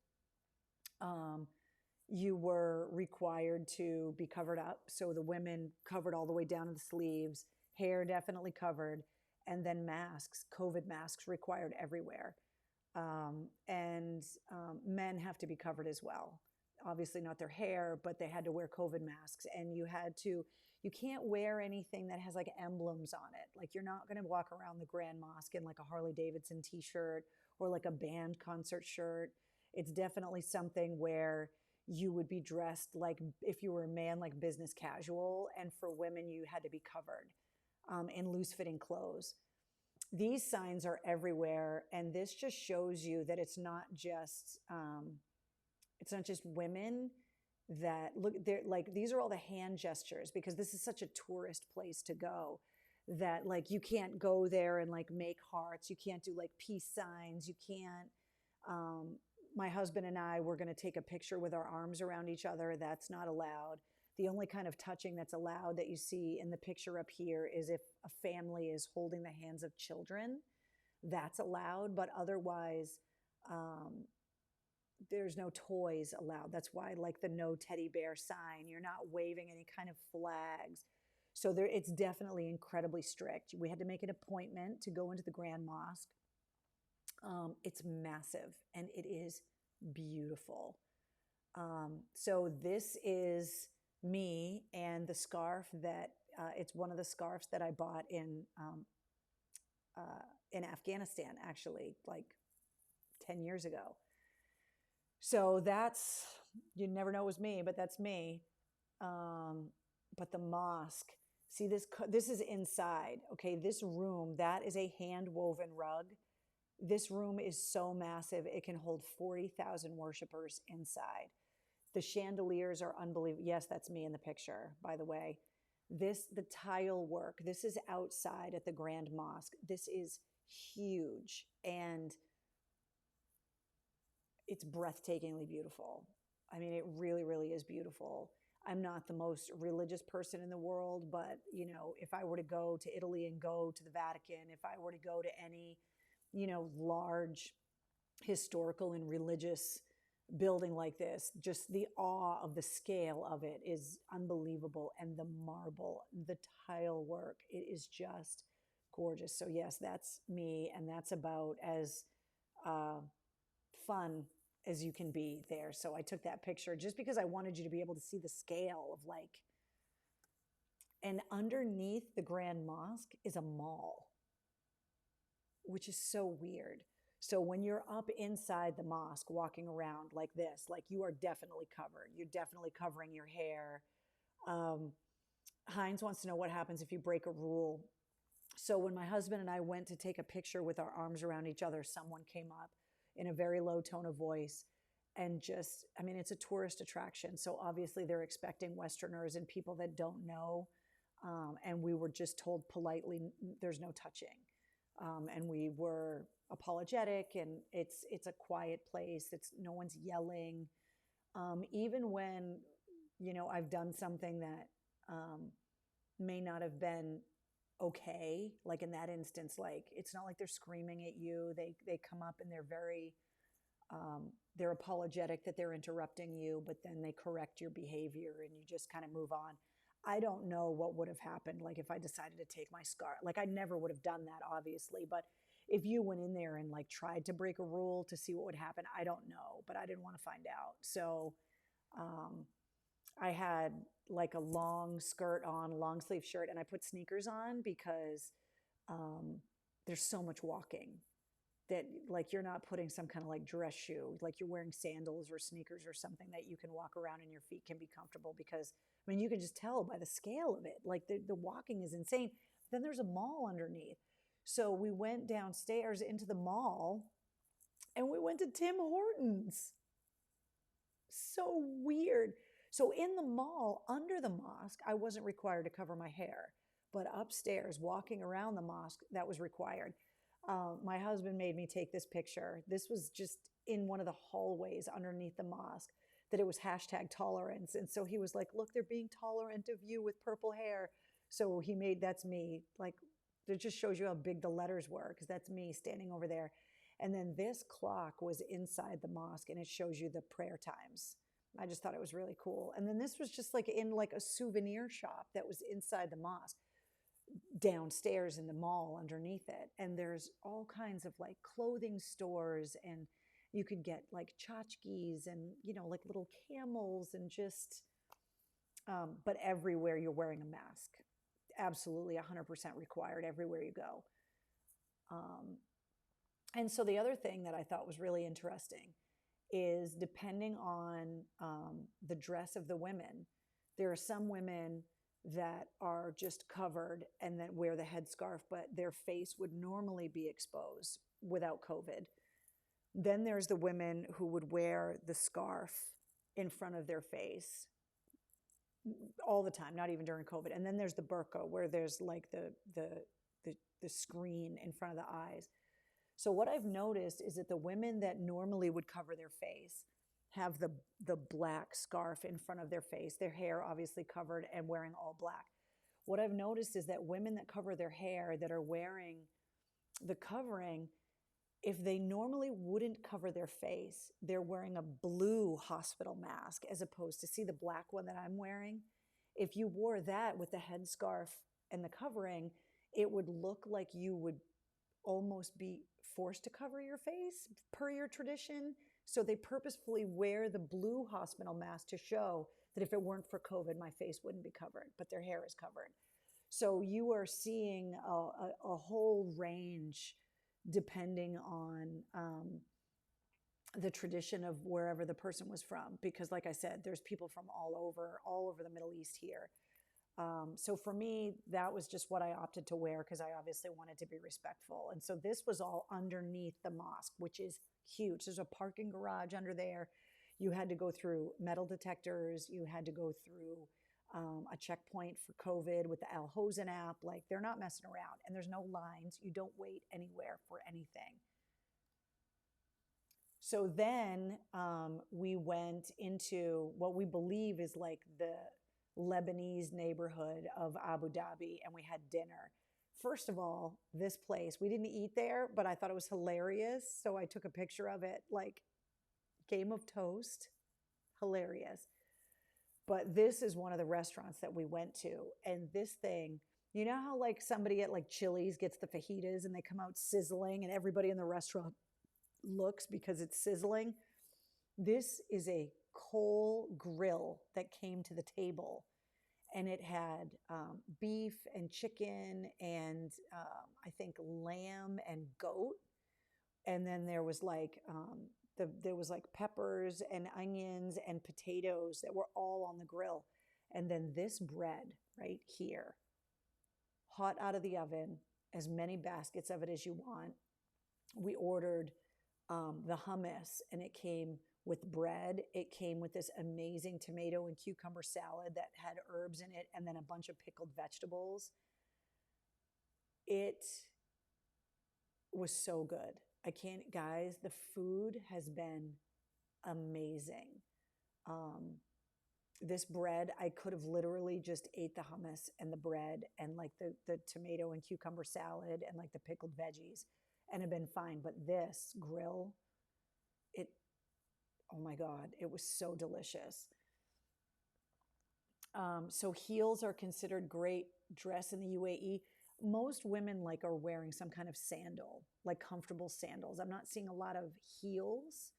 You were required to be covered up. So the women covered all the way down to the sleeves, hair definitely covered, and then masks, COVID masks required everywhere. Men have to be covered as well. Obviously not their hair, but they had to wear COVID masks. And you can't wear anything that has like emblems on it. Like, you're not going to walk around the Grand Mosque in like a Harley Davidson t-shirt or like a band concert shirt. It's definitely something where you would be dressed like, if you were a man, like business casual. And for women, you had to be covered in loose-fitting clothes. These signs are everywhere. And this just shows you that it's not just women that look, they're like, these are all the hand gestures, because this is such a tourist place to go, that like you can't go there and like make hearts. You can't do like peace signs. You can't, my husband and I were going to take a picture with our arms around each other. That's not allowed. The only kind of touching that's allowed that you see in the picture up here is if a family is holding the hands of children. That's allowed, but otherwise, there's no toys allowed. That's why, like, the no teddy bear sign, you're not waving any kind of flags. So it's definitely incredibly strict. We had to make an appointment to go into the Grand Mosque. It's massive, and it is beautiful. So this is me and the scarf that it's one of the scarves that I bought in Afghanistan, actually, like 10 years ago. So that's, you never know it was me, but that's me. But the mosque, see this is inside. Okay, this room, that is a hand woven rug. This room is so massive, it can hold 40,000 worshipers inside. The chandeliers are unbelievable. Yes, that's me in the picture, by the way. The tile work, this is outside at the Grand Mosque. This is huge and it's breathtakingly beautiful. I mean, it really, really is beautiful. I'm not the most religious person in the world, but you know, if I were to go to Italy and go to the Vatican, if I were to go to any, you know, large historical and religious building like this, just the awe of the scale of it is unbelievable. And the marble, the tile work, it is just gorgeous. So yes, that's me. And that's about as fun as you can be there. So I took that picture just because I wanted you to be able to see the scale of like, and underneath the Grand Mosque is a mall, which is so weird. So when you're up inside the mosque walking around like this, like you are definitely covered. You're definitely covering your hair. Heinz wants to know what happens if you break a rule. So when my husband and I went to take a picture with our arms around each other, someone came up in a very low tone of voice and just, I mean, it's a tourist attraction. So obviously they're expecting Westerners and people that don't know. And we were just told politely, there's no touching. And we were apologetic, and it's a quiet place. It's no one's yelling. Even when, you know, I've done something that may not have been okay, like in that instance, like it's not like they're screaming at you. They come up and they're apologetic that they're interrupting you, but then they correct your behavior and you just kind of move on. I don't know what would have happened, like if I decided to take my scarf. Like I never would have done that, obviously, but if you went in there and like tried to break a rule to see what would happen, I don't know, but I didn't want to find out. So I had like a long skirt on, long sleeve shirt, and I put sneakers on because there's so much walking that like you're not putting some kind of like dress shoe, like you're wearing sandals or sneakers or something that you can walk around and your feet can be comfortable, because I mean, you can just tell by the scale of it, like the walking is insane. Then there's a mall underneath. So we went downstairs into the mall and we went to Tim Hortons. So weird. So in the mall under the mosque, I wasn't required to cover my hair, but upstairs walking around the mosque, that was required. My husband made me take this picture. This was just in one of the hallways underneath the mosque, that it was hashtag tolerance. And so he was like, look, they're being tolerant of you with purple hair. So he made, that's me. Like, it just shows you how big the letters were, because that's me standing over there. And then this clock was inside the mosque and it shows you the prayer times. I just thought it was really cool. And then this was just like in like a souvenir shop that was inside the mosque, downstairs in the mall underneath it. And there's all kinds of like clothing stores, and you could get like tchotchkes and, you know, like little camels and just, but everywhere you're wearing a mask. Absolutely 100% required everywhere you go. And so the other thing that I thought was really interesting is, depending on the dress of the women, there are some women that are just covered and that wear the headscarf, but their face would normally be exposed without COVID. Then there's the women who would wear the scarf in front of their face all the time, not even during COVID. And then there's the burqa, where there's like the screen in front of the eyes. So what I've noticed is that the women that normally would cover their face have the black scarf in front of their face, their hair obviously covered and wearing all black. What I've noticed is that women that cover their hair, that are wearing the covering, if they normally wouldn't cover their face, they're wearing a blue hospital mask as opposed to, see the black one that I'm wearing? If you wore that with the headscarf and the covering, it would look like you would almost be forced to cover your face per your tradition. So they purposefully wear the blue hospital mask to show that if it weren't for COVID, my face wouldn't be covered, but their hair is covered. So you are seeing a whole range depending on the tradition of wherever the person was from. Because like I said, there's people from all over the Middle East here. So for me, that was just what I opted to wear because I obviously wanted to be respectful. And so this was all underneath the mosque, which is huge. There's a parking garage under there. You had to go through metal detectors. You had to go through a checkpoint for COVID with the Al-Wafa app. Like, they're not messing around. And there's no lines. You don't wait anywhere for anything. So then we went into what we believe is like the Lebanese neighborhood of Abu Dhabi, and we had dinner. First of all, this place, we didn't eat there, but I thought it was hilarious. So I took a picture of it, like Game of Toast, hilarious. But this is one of the restaurants that we went to. And this thing, you know how like somebody at like Chili's gets the fajitas and they come out sizzling and everybody in the restaurant looks because it's sizzling? This is a coal grill that came to the table, and it had beef and chicken and I think lamb and goat, and then there was like there was like peppers and onions and potatoes that were all on the grill, and then this bread right here, hot out of the oven, as many baskets of it as you want. We ordered the hummus, and it came with bread. It came with this amazing tomato and cucumber salad that had herbs in it, and then a bunch of pickled vegetables. It was so good. I can't, guys, the food has been amazing. This bread, I could have literally just ate the hummus and the bread and like the tomato and cucumber salad and like the pickled veggies and have been fine. But this grill, oh my God, it was so delicious. So heels are considered great dress in the UAE. Most women like are wearing some kind of sandal, like comfortable sandals. I'm not seeing a lot of heels,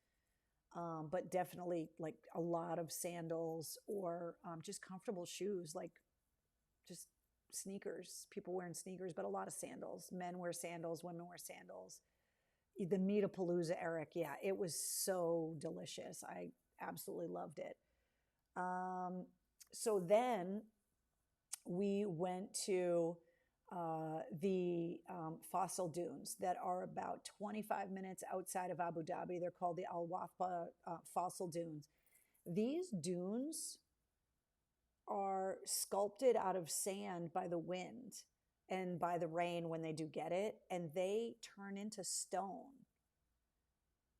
but definitely like a lot of sandals or just comfortable shoes, like just sneakers. People wearing sneakers, but a lot of sandals. Men wear sandals, women wear sandals. The Meatapalooza, Eric, yeah, it was so delicious. I absolutely loved it. So then we went to the fossil dunes that are about 25 minutes outside of Abu Dhabi. They're called the Al-Wafa fossil dunes. These dunes are sculpted out of sand by the wind and by the rain when they do get it, and they turn into stone.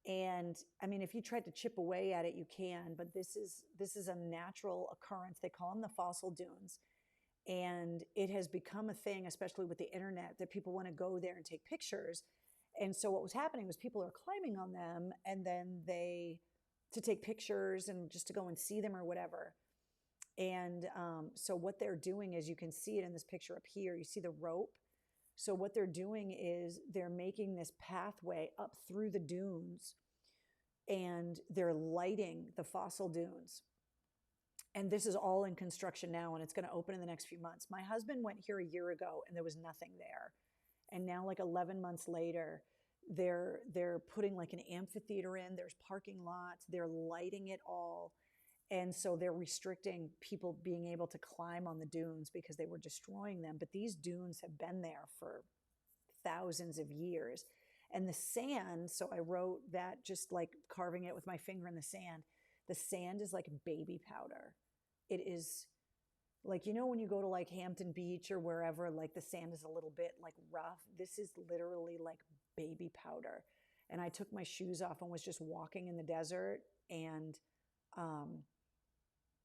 And I mean, if you tried to chip away at it, you can, but this is a natural occurrence. They call them the fossil dunes. And it has become a thing, especially with the internet, that people want to go there and take pictures. And so what was happening was people are climbing on them and then to take pictures and just to go and see them or whatever. And so what they're doing is, you can see it in this picture up here, you see the rope. So what they're doing is they're making this pathway up through the dunes, and they're lighting the fossil dunes. And this is all in construction now, and it's going to open in the next few months. My husband went here a year ago, and there was nothing there. And now, like 11 months later, they're putting like an amphitheater in. There's parking lots. They're lighting it all. And so they're restricting people being able to climb on the dunes because they were destroying them. But these dunes have been there for thousands of years. And the sand, so I wrote that, just like carving it with my finger in the sand is like baby powder. It is like, you know, when you go to like Hampton Beach or wherever, like the sand is a little bit like rough. This is literally like baby powder. And I took my shoes off and was just walking in the desert, and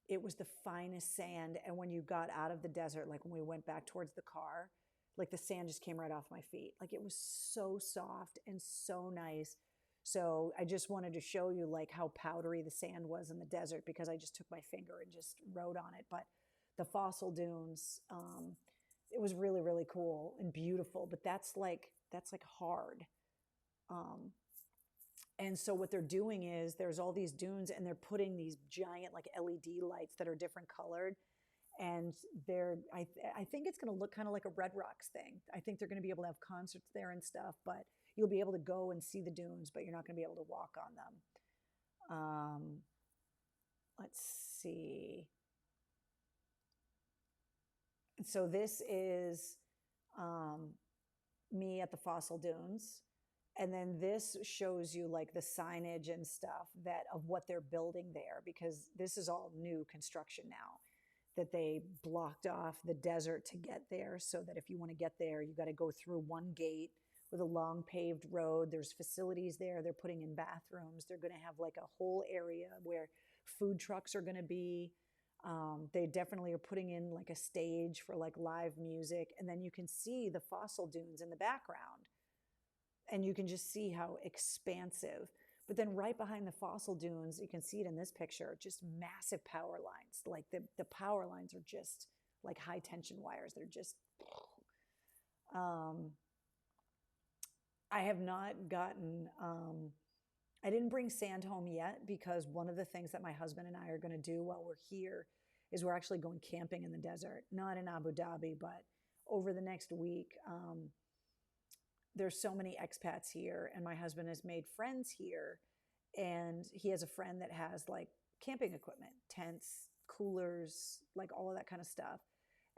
it was the finest sand. And when you got out of the desert, like when we went back towards the car, like the sand just came right off my feet. Like it was so soft and so nice. So I just wanted to show you like how powdery the sand was in the desert, because I just took my finger and just wrote on it. But the fossil dunes, it was really, really cool and beautiful. But that's like hard. Um, and so what they're doing is there's all these dunes and they're putting these giant like LED lights that are different colored. And I think it's going to look kind of like a Red Rocks thing. I think they're going to be able to have concerts there and stuff, but you'll be able to go and see the dunes, but you're not going to be able to walk on them. Let's see. So this is me at the fossil dunes. And then this shows you like the signage and stuff that of what they're building there, because this is all new construction now, that they blocked off the desert to get there, so that if you want to get there, you got to go through one gate with a long paved road. There's facilities there. They're putting in bathrooms. They're going to have like a whole area where food trucks are going to be. They definitely are putting in like a stage for like live music. And then you can see the fossil dunes in the background. And you can just see how expansive. But then right behind the fossil dunes, you can see it in this picture, just massive power lines. Like the power lines are just like high tension wires. They're just, I have not gotten, I didn't bring sand home yet, because one of the things that my husband and I are going to do while we're here is we're actually going camping in the desert, not in Abu Dhabi, but over the next week. There's so many expats here, and my husband has made friends here, and he has a friend that has like camping equipment, tents, coolers, like all of that kind of stuff.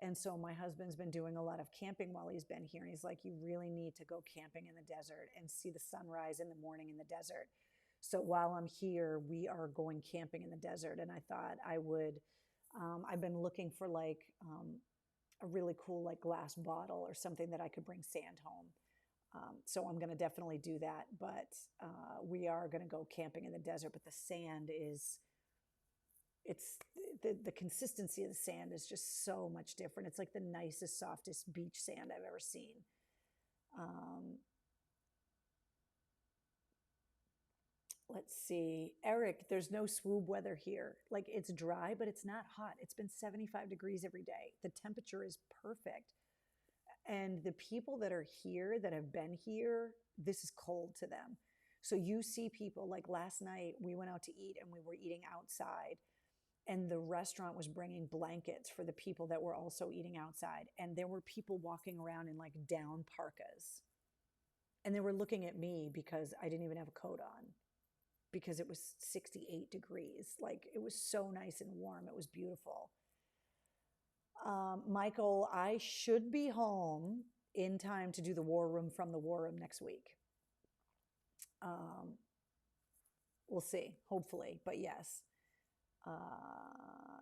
And so my husband's been doing a lot of camping while he's been here. And he's like, you really need to go camping in the desert and see the sunrise in the morning in the desert. So while I'm here, we are going camping in the desert. And I thought I would, I've been looking for like a really cool like glass bottle or something that I could bring sand home. So I'm going to definitely do that, but we are going to go camping in the desert. But the sand is, it's the consistency of the sand is just so much different. It's like the nicest, softest beach sand I've ever seen. Let's see, Eric, there's no swoob weather here. Like it's dry, but it's not hot. It's been 75 degrees every day. The temperature is perfect. And the people that are here, that have been here, this is cold to them. So you see people, like last night, we went out to eat and we were eating outside. And the restaurant was bringing blankets for the people that were also eating outside. And there were people walking around in like down parkas. And they were looking at me because I didn't even have a coat on, because it was 68 degrees. Like it was so nice and warm. It was beautiful. Michael, I should be home in time to do the war room from the war room next week. We'll see, hopefully, but yes.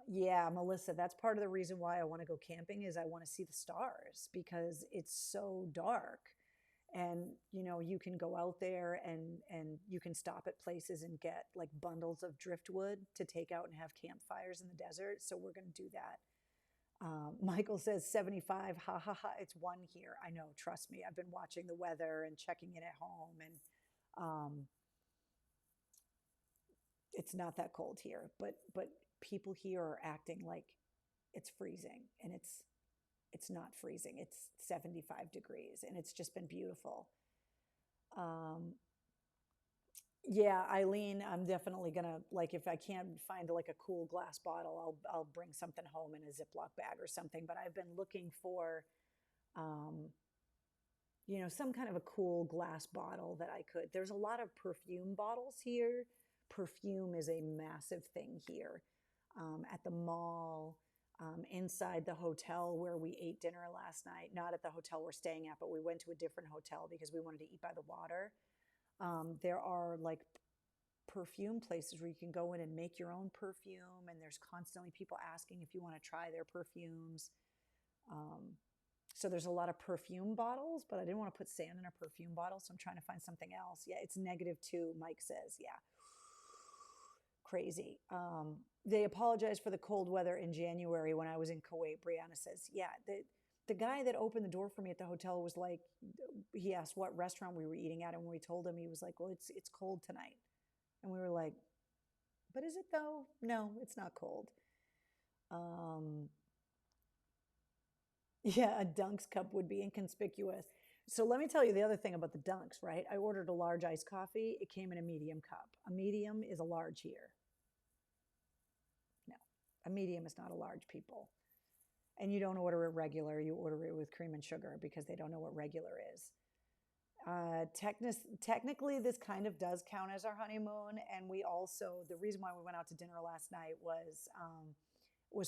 Yeah, Melissa, that's part of the reason why I want to go camping, is I want to see the stars, because it's so dark. And, you know, you can go out there and you can stop at places and get like bundles of driftwood to take out and have campfires in the desert. So we're going to do that. Michael says 75, ha ha ha, it's 1 here. I know, trust me. I've been watching the weather and checking in at home, and it's not that cold here. But people here are acting like it's freezing, and it's not freezing. It's 75 degrees, and it's just been beautiful. Yeah, Eileen, I'm definitely gonna, like, if I can't find like a cool glass bottle, I'll bring something home in a Ziploc bag or something. But I've been looking for, you know, some kind of a cool glass bottle that I could. There's a lot of perfume bottles here. Perfume is a massive thing here. At the mall, inside the hotel where we ate dinner last night, not at the hotel we're staying at, but we went to a different hotel because we wanted to eat by the water. There are like perfume places where you can go in and make your own perfume, and there's constantly people asking if you want to try their perfumes. So there's a lot of perfume bottles, but I didn't want to put sand in a perfume bottle, so I'm trying to find something else. Yeah, it's -2, Mike says. Yeah. Crazy. They apologized for the cold weather in January when I was in Kuwait. Brianna says, yeah, the guy that opened the door for me at the hotel was like, he asked what restaurant we were eating at. And when we told him, he was like, well, it's cold tonight. And we were like, but is it though? No, it's not cold. Yeah, a Dunk's cup would be inconspicuous. So let me tell you the other thing about the Dunks, right? I ordered a large iced coffee. It came in a medium cup. A medium is a large here. No, a medium is not a large, people. And you don't order it regular. You order it with cream and sugar because they don't know what regular is. Technically, this kind of does count as our honeymoon. And we also, the reason why we went out to dinner last night was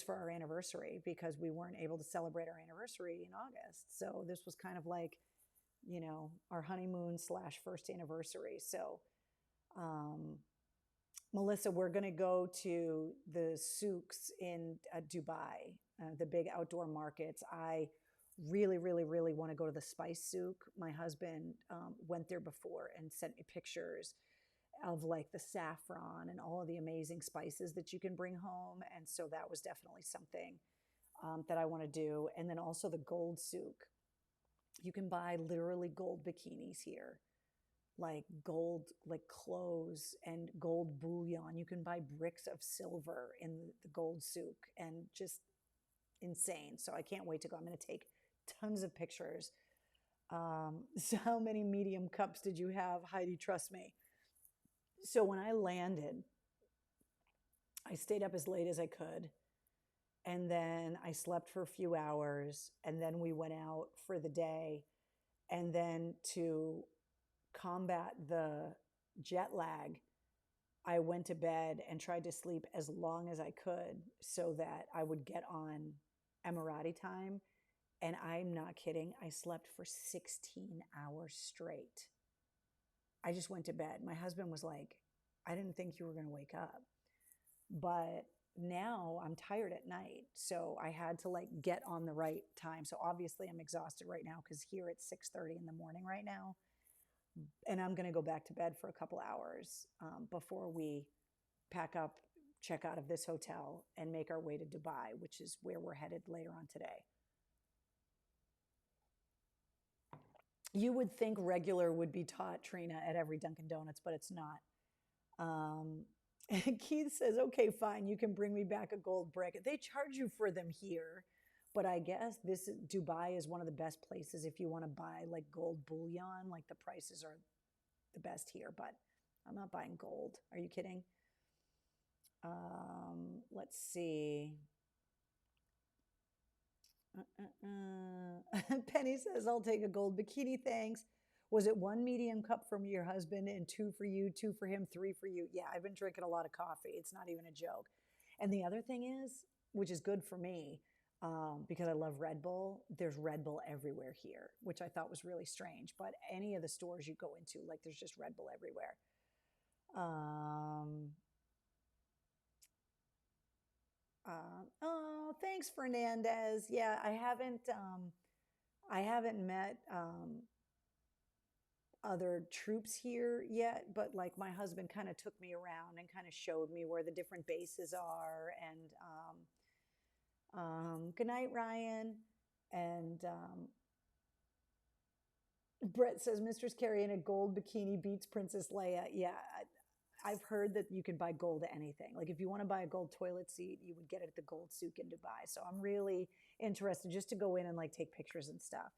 for our anniversary because we weren't able to celebrate our anniversary in August. So this was kind of like, our honeymoon / first anniversary. So, Melissa, we're going to go to the souks in Dubai, the big outdoor markets. I really, really, really want to go to the spice souk. My husband went there before and sent me pictures of like the saffron and all of the amazing spices that you can bring home. And so that was definitely something that I want to do. And then also the gold souk. You can buy literally gold bikinis here, like gold, like clothes and gold bullion. You can buy bricks of silver in the gold souk and just insane. So I can't wait to go. I'm going to take tons of pictures. So how many medium cups did you have, Heidi? Trust me. So when I landed, I stayed up as late as I could. And then I slept for a few hours. And then we went out for the day. And then to combat the jet lag, I went to bed and tried to sleep as long as I could so that I would get on Emirati time. And I'm not kidding. I slept for 16 hours straight. I just went to bed. My husband was like, I didn't think you were going to wake up. But now I'm tired at night. So I had to like get on the right time. So obviously I'm exhausted right now because here it's 6:30 in the morning right now. And I'm going to go back to bed for a couple hours before we pack up, check out of this hotel, and make our way to Dubai, which is where we're headed later on today. You would think regular would be taught, Trina, at every Dunkin Donuts, but it's not. Keith says, okay, fine, you can bring me back a gold brick. They charge you for them here, but I guess Dubai is one of the best places if you want to buy like gold bullion. Like the prices are the best here, but I'm not buying gold. Are you kidding? Let's see. Penny says, I'll take a gold bikini, thanks. Was it 1 medium cup from your husband and 2 for you, 2 for him, 3 for you? Yeah, I've been drinking a lot of coffee. It's not even a joke. And the other thing is, which is good for me, because I love Red Bull, there's Red Bull everywhere here, which I thought was really strange. But any of the stores you go into, like there's just Red Bull everywhere. Oh, thanks, Fernandez. Yeah, I haven't met other troops here yet, but like my husband kind of took me around and kind of showed me where the different bases are. And good night, Ryan. And Brett says Mistress Carrie in a gold bikini beats Princess Leia. Yeah, I've heard that you can buy gold anything. Like if you want to buy a gold toilet seat, you would get it at the gold souk in Dubai. So I'm really interested just to go in and like take pictures and stuff.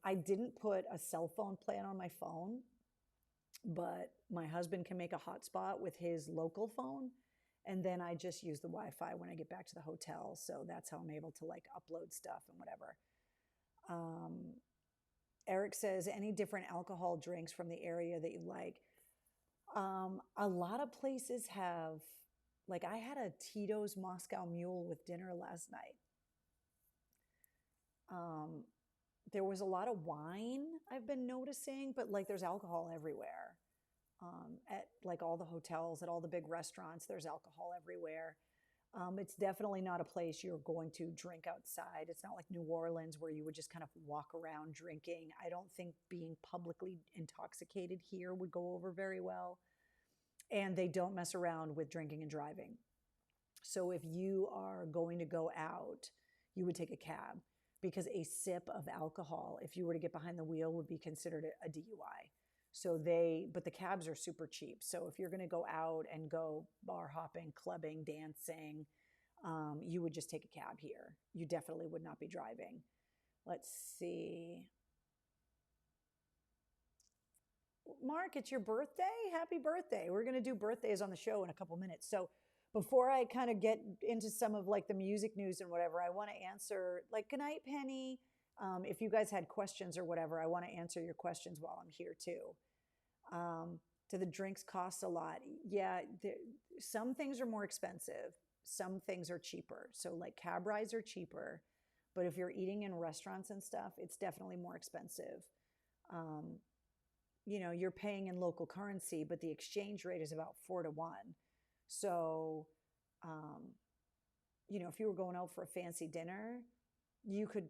I didn't put a cell phone plan on my phone, but my husband can make a hotspot with his local phone. And then I just use the Wi-Fi when I get back to the hotel. So that's how I'm able to like upload stuff and whatever. Eric says, any different alcohol drinks from the area that you like? A lot of places have, like I had a Tito's Moscow Mule with dinner last night. There was a lot of wine I've been noticing, but like there's alcohol everywhere. At like all the hotels, at all the big restaurants, there's alcohol everywhere. It's definitely not a place you're going to drink outside. It's not like New Orleans where you would just kind of walk around drinking. I don't think being publicly intoxicated here would go over very well. And they don't mess around with drinking and driving. So if you are going to go out, you would take a cab because a sip of alcohol, if you were to get behind the wheel, would be considered a DUI. But the cabs are super cheap. So if you're going to go out and go bar hopping, clubbing, dancing, you would just take a cab here. You definitely would not be driving. Let's see. Mark, it's your birthday. Happy birthday. We're going to do birthdays on the show in a couple minutes. So before I kind of get into some of like the music news and whatever, I want to answer like, good night, Penny. If you guys had questions or whatever, I want to answer your questions while I'm here too. Do the drinks cost a lot? Yeah, some things are more expensive. Some things are cheaper. So like cab rides are cheaper, but if you're eating in restaurants and stuff, it's definitely more expensive. Um, you're paying in local currency, but the exchange rate is about 4 to 1. So, um, if you were going out for a fancy dinner, you could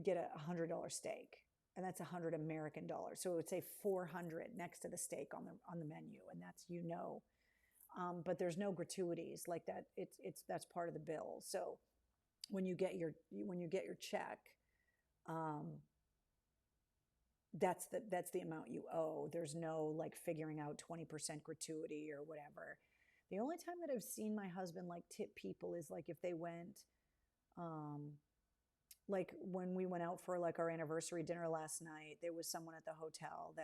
get $100 steak, and that's $100 American. So it would say 400 next to the steak on the menu, and that's but there's no gratuities like that. That's part of the bill. So when you get your check, um, that's the amount you owe. There's no like figuring out 20% gratuity or whatever. The only time that I've seen my husband like tip people is like if they went, like when we went out for like our anniversary dinner last night, there was someone at the hotel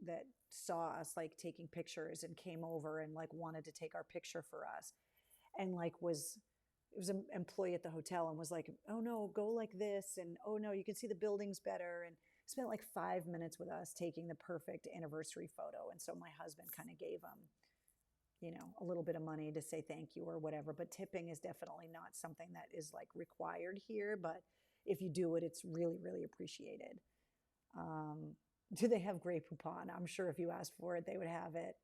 that saw us like taking pictures and came over and like wanted to take our picture for us, and like it was an employee at the hotel and was like, oh no, go like this, and oh no, you can see the buildings better, and spent like 5 minutes with us taking the perfect anniversary photo. And so my husband kind of gave him, a little bit of money to say thank you or whatever. But tipping is definitely not something that is like required here. But if you do it, it's really, really appreciated. Do they have Grey Poupon? I'm sure if you asked for it, they would have it.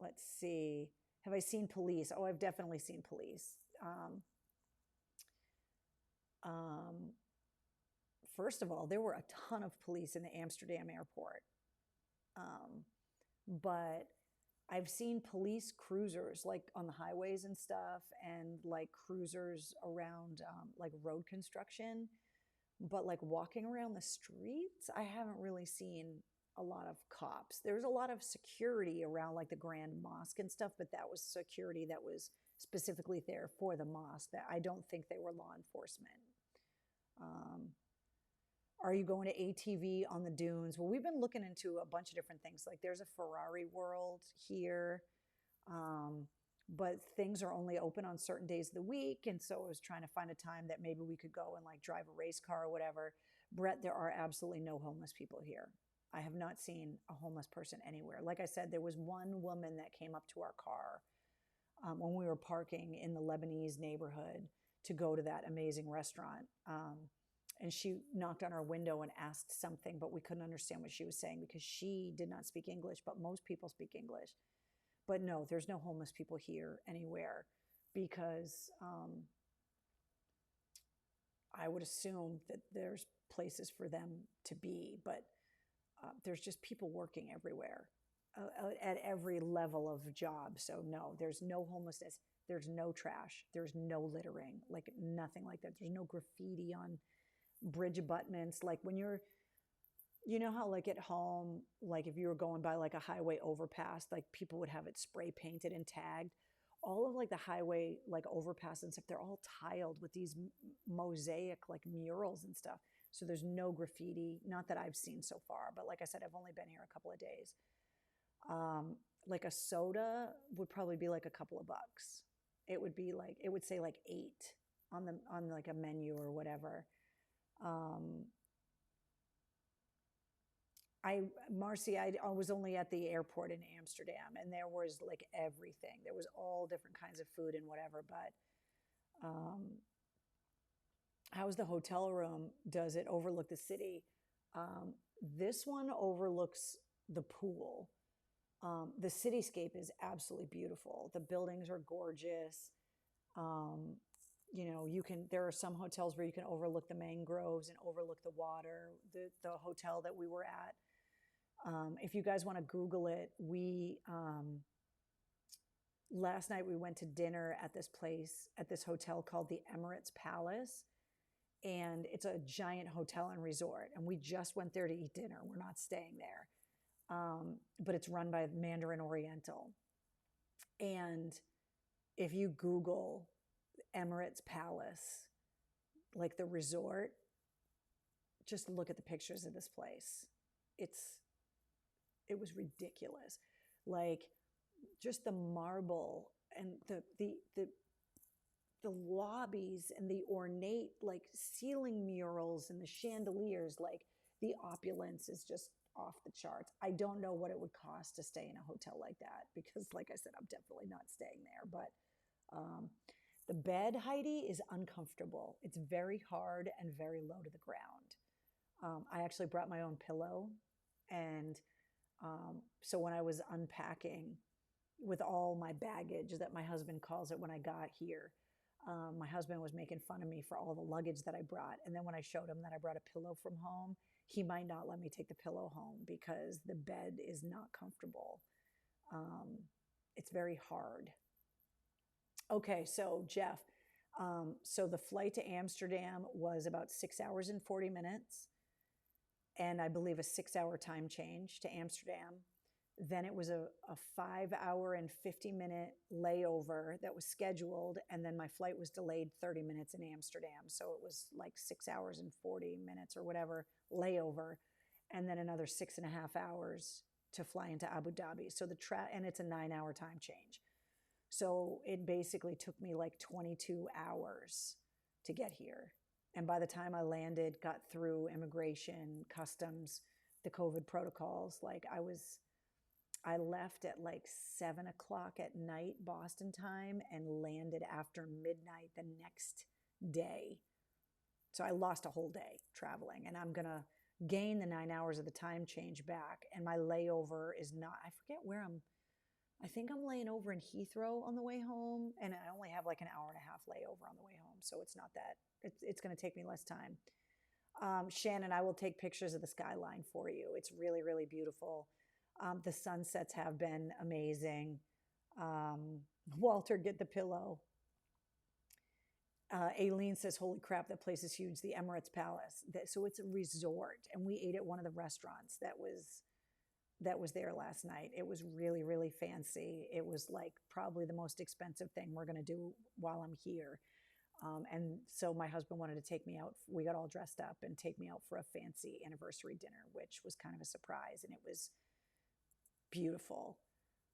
Let's see. Have I seen Police? Oh, I've definitely seen Police. First of all, there were a ton of police in the Amsterdam airport. But I've seen police cruisers like on the highways and stuff, and like cruisers around like road construction. But like walking around the streets, I haven't really seen a lot of cops. There's a lot of security around like the Grand Mosque and stuff, but that was security that was specifically there for the mosque. That I don't think they were law enforcement. Are you going to ATV on the dunes? Well, we've been looking into a bunch of different things. Like there's a Ferrari World here, but things are only open on certain days of the week. And so I was trying to find a time that maybe we could go and like drive a race car or whatever. Brett, there are absolutely no homeless people here. I have not seen a homeless person anywhere. Like I said, there was one woman that came up to our car when we were parking in the Lebanese neighborhood to go to that amazing restaurant. And she knocked on our window and asked something, but we couldn't understand what she was saying because she did not speak English, but most people speak English. But no, there's no homeless people here anywhere because I would assume that there's places for them to be, but there's just people working everywhere at every level of job. So no, there's no homelessness. There's no trash. There's no littering, like nothing like that. There's no graffiti on bridge abutments. Like when how like at home, like if you were going by like a highway overpass, like people would have it spray painted and tagged. All of like the highway like overpass and stuff, they're all tiled with these mosaic like murals and stuff. So there's no graffiti, not that I've seen so far. But like I said, I've only been here a couple of days. Like a soda would probably be like a couple of bucks. It would say like 8 on like a menu or whatever. Marcy, I was only at the airport in Amsterdam, and there was like everything. There was all different kinds of food and whatever. But how's the hotel room? Does it overlook the city? This one overlooks the pool. The cityscape is absolutely beautiful. The buildings are gorgeous. There are some hotels where you can overlook the mangroves and overlook the water. The hotel that we were at, if you guys want to Google it, last night we went to dinner at this hotel called the Emirates Palace, and it's a giant hotel and resort. And we just went there to eat dinner. We're not staying there, but it's run by Mandarin Oriental. And if you Google Emirates Palace, like the resort, just look at the pictures of this place. it's it was ridiculous. Like just the marble and the lobbies and the ornate like ceiling murals and the chandeliers, like the opulence is just off the charts. I don't know what it would cost to stay in a hotel like that because, like I said, I'm definitely not staying there. But um, the bed, Heidi, is uncomfortable. It's very hard and very low to the ground. I actually brought my own pillow. And so when I was unpacking with all my baggage, that my husband calls it, when I got here, my husband was making fun of me for all the luggage that I brought. And then when I showed him that I brought a pillow from home, he might not let me take the pillow home because the bed is not comfortable. It's very hard. Okay, so Jeff, so the flight to Amsterdam was about 6 hours and 40 minutes, and I believe a 6 hour time change to Amsterdam. Then it was a 5 hour and 50 minute layover that was scheduled. And then my flight was delayed 30 minutes in Amsterdam. So it was like 6 hours and 40 minutes or whatever layover. And then another 6.5 hours to fly into Abu Dhabi. So and it's a 9 hour time change. So it basically took me like 22 hours to get here. And by the time I landed, got through immigration, customs, the COVID protocols, like I left at like 7 o'clock at night Boston time and landed after midnight the next day. So I lost a whole day traveling, and I'm going to gain the 9 hours of the time change back. And my layover is not, I forget where I think I'm laying over in Heathrow on the way home, and I only have like an hour and a half layover on the way home. So it's not that, it's going to take me less time. Shannon, I will take pictures of the skyline for you. It's really, really beautiful. The sunsets have been amazing. Walter, get the pillow. Aileen says, holy crap, that place is huge. The Emirates Palace. So it's a resort. And we ate at one of the restaurants that was there last night. It was really, really fancy. It was like probably the most expensive thing we're going to do while I'm here. And so my husband wanted to take me out. We got all dressed up and take me out for a fancy anniversary dinner, which was kind of a surprise. And it was beautiful.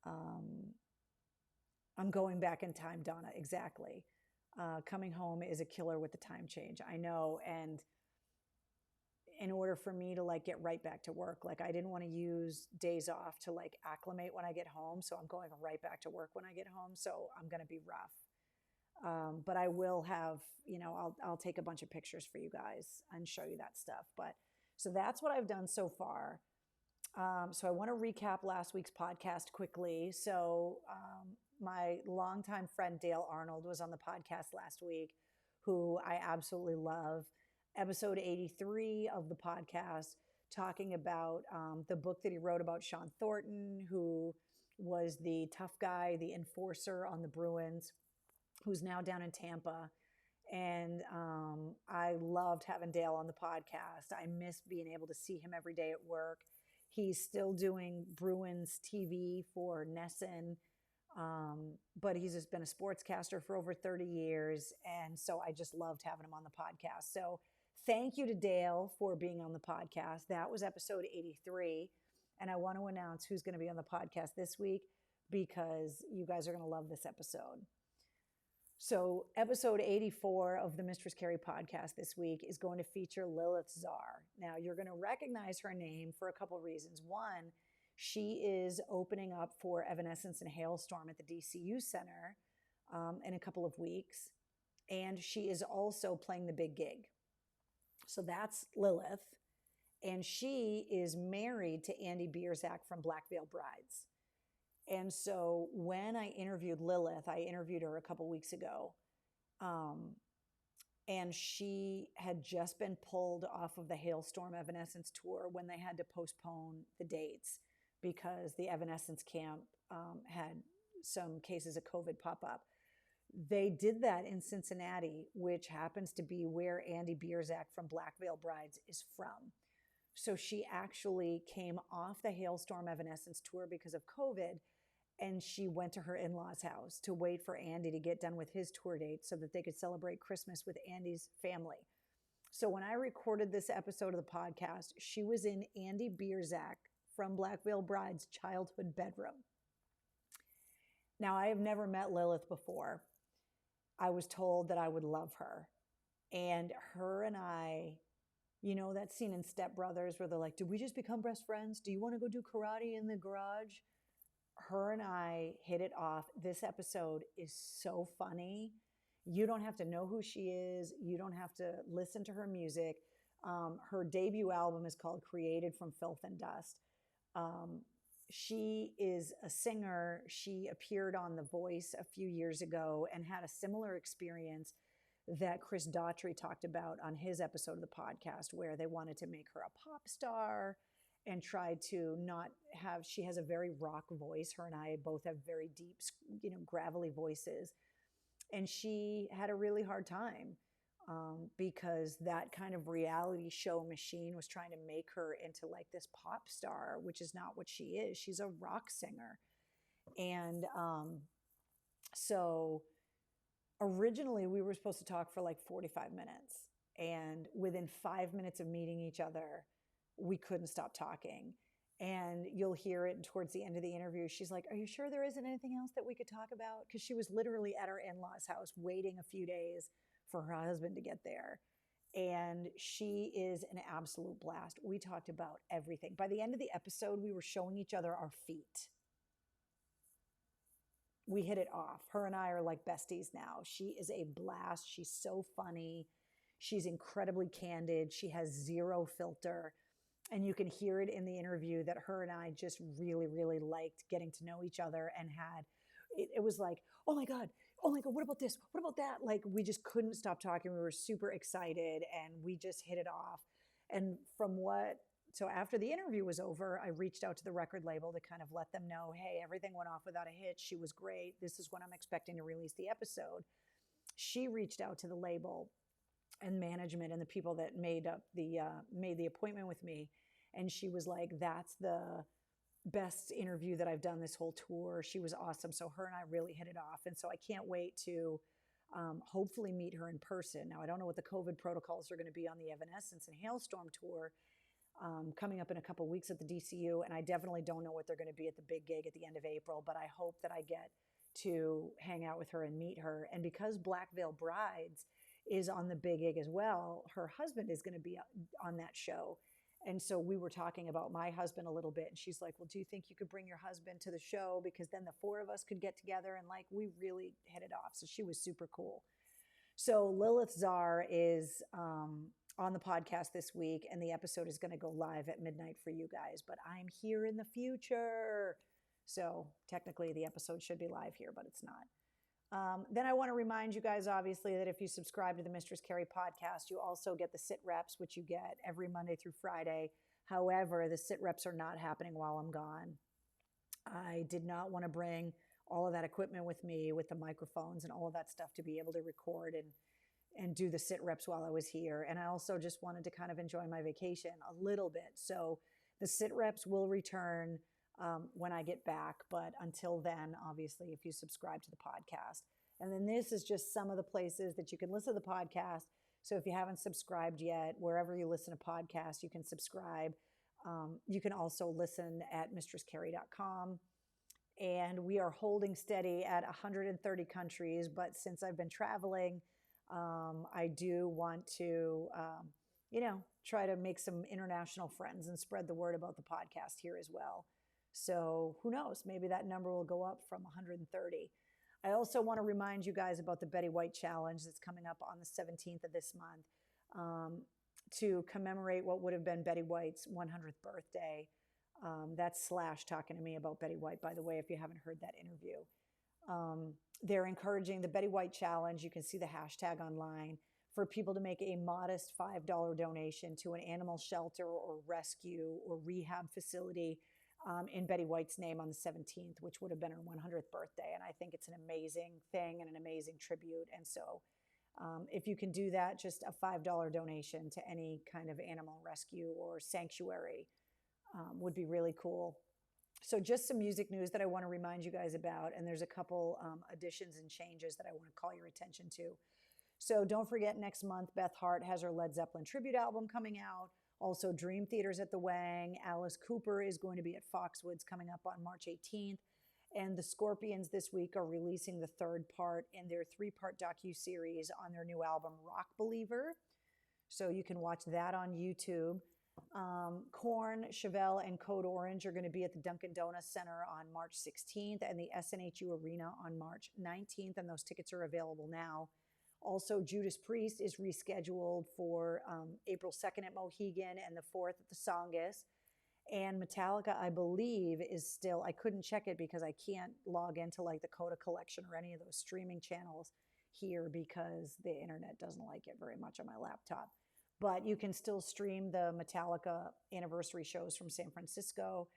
I'm going back in time, Donna. Exactly. Coming home is a killer with the time change. I know. And in order for me to like get right back to work, like I didn't want to use days off to like acclimate when I get home. So I'm going right back to work when I get home. So I'm going to be rough. But I will have, I'll take a bunch of pictures for you guys and show you that stuff. But so that's what I've done so far. So I want to recap last week's podcast quickly. So my longtime friend Dale Arnold was on the podcast last week, who I absolutely love. Episode 83 of the podcast, talking about the book that he wrote about Sean Thornton, who was the tough guy, the enforcer on the Bruins, who's now down in Tampa. And I loved having Dale on the podcast. I miss being able to see him every day at work. He's still doing Bruins TV for Nesson, but he's just been a sportscaster for over 30 years. And so I just loved having him on the podcast. So thank you to Dale for being on the podcast. That was episode 83. And I want to announce who's going to be on the podcast this week because you guys are going to love this episode. So episode 84 of the Mistress Carrie podcast this week is going to feature Lilith Czar. Now, you're going to recognize her name for a couple of reasons. One, she is opening up for Evanescence and Hailstorm at the DCU Center in a couple of weeks. And she is also playing the big gig. So that's Lilith. And she is married to Andy Bierzak from Black Veil Brides. And so when I interviewed Lilith, I interviewed her a couple weeks ago, and she had just been pulled off of the Hailstorm Evanescence tour when they had to postpone the dates because the Evanescence camp had some cases of COVID pop up. They did that in Cincinnati, which happens to be where Andy Bierzak from Black Veil Brides is from. So she actually came off the Hailstorm Evanescence tour because of COVID, and she went to her in-laws' house to wait for Andy to get done with his tour date so that they could celebrate Christmas with Andy's family. So when I recorded this episode of the podcast, she was in Andy Bierzak from Black Veil Bride's childhood bedroom. Now, I have never met Lilith before. I was told that I would love her. And her and I, you know, that scene in Step Brothers where they're like, did we just become best friends? Do you want to go do karate in the garage? Her and I hit it off. This episode is so funny. You don't have to know who she is. You don't have to listen to her music. Her debut album is called Created from Filth and Dust. She is a singer. She appeared on The Voice a few years ago and had a similar experience that Chris Daughtry talked about on his episode of the podcast, where they wanted to make her a pop star and tried to not have, she has a very rock voice. Her and I both have very deep, you know, gravelly voices. And she had a really hard time because that kind of reality show machine was trying to make her into like this pop star, which is not what she is. She's a rock singer. And so originally we were supposed to talk for like 45 minutes. And within 5 minutes of meeting each other, we couldn't stop talking. And you'll hear it towards the end of the interview. She's like, are you sure there isn't anything else that we could talk about? Because she was literally at her in-laws' house waiting a few days for her husband to get there. And she is an absolute blast. We talked about everything. By the end of the episode, we were showing each other our feet. We hit it off. Her and I are like besties now. She is a blast. She's so funny. She's incredibly candid. She has zero filter. And you can hear it in the interview that her and I just really, really liked getting to know each other and had, it was like, oh my God, what about this? What about that? Like we just couldn't stop talking. We were super excited and we just hit it off. And so after the interview was over, I reached out to the record label to kind of let them know, hey, everything went off without a hitch. She was great. This is when I'm expecting to release the episode. She reached out to the label and management and the people that made the appointment with me. And she was like, that's the best interview that I've done this whole tour. She was awesome. So her and I really hit it off. And so I can't wait to hopefully meet her in person. Now, I don't know what the COVID protocols are going to be on the Evanescence and Hailstorm tour coming up in a couple weeks at the DCU. And I definitely don't know what they're going to be at the big gig at the end of April, but I hope that I get to hang out with her and meet her. And because Black Veil Brides is on the big gig as well, her husband is going to be on that show. And so we were talking about my husband a little bit, and she's like, well, do you think you could bring your husband to the show? Because then the four of us could get together, and like we really hit it off. So she was super cool. So Lilith Czar is on the podcast this week, and the episode is going to go live at midnight for you guys, but I'm here in the future. So technically the episode should be live here, but it's not. Then I want to remind you guys, obviously, that if you subscribe to the Mistress Carrie podcast, you also get the sit reps, which you get every Monday through Friday. However, the sit reps are not happening while I'm gone. I did not want to bring all of that equipment with me, with the microphones and all of that stuff, to be able to record and do the sit reps while I was here. And I also just wanted to kind of enjoy my vacation a little bit. So the sit reps will return when I get back. But until then, obviously, if you subscribe to the podcast. And then this is just some of the places that you can listen to the podcast. So if you haven't subscribed yet, wherever you listen to podcasts, you can subscribe. You can also listen at mistresscarrie.com. And we are holding steady at 130 countries. But since I've been traveling, I do want to, try to make some international friends and spread the word about the podcast here as well. So who knows? Maybe that number will go up from 130. I also want to remind you guys about the Betty White Challenge that's coming up on the 17th of this month to commemorate what would have been Betty White's 100th birthday. That's Slash talking to me about Betty White, by the way, if you haven't heard that interview. They're encouraging the Betty White Challenge. You can see the hashtag online for people to make a modest $5 donation to an animal shelter or rescue or rehab facility in Betty White's name on the 17th, which would have been her 100th birthday. And I think it's an amazing thing and an amazing tribute. And so if you can do that, just a $5 donation to any kind of animal rescue or sanctuary would be really cool. So just some music news that I want to remind you guys about. And there's a couple additions and changes that I want to call your attention to. So don't forget, next month, Beth Hart has her Led Zeppelin tribute album coming out. Also, Dream Theater's at the Wang. Alice Cooper is going to be at Foxwoods coming up on March 18th. And the Scorpions this week are releasing the third part in their three-part docu-series on their new album, Rock Believer. So you can watch that on YouTube. Korn, Chevelle, and Code Orange are going to be at the Dunkin Donuts Center on March 16th and the SNHU Arena on March 19th, and those tickets are available now. Also, Judas Priest is rescheduled for April 2nd at Mohegan and the 4th at the Songus. And Metallica, I believe, is still, I couldn't check it because I can't log into like the Coda Collection or any of those streaming channels here because the internet doesn't like it very much on my laptop. But you can still stream the Metallica anniversary shows from San Francisco.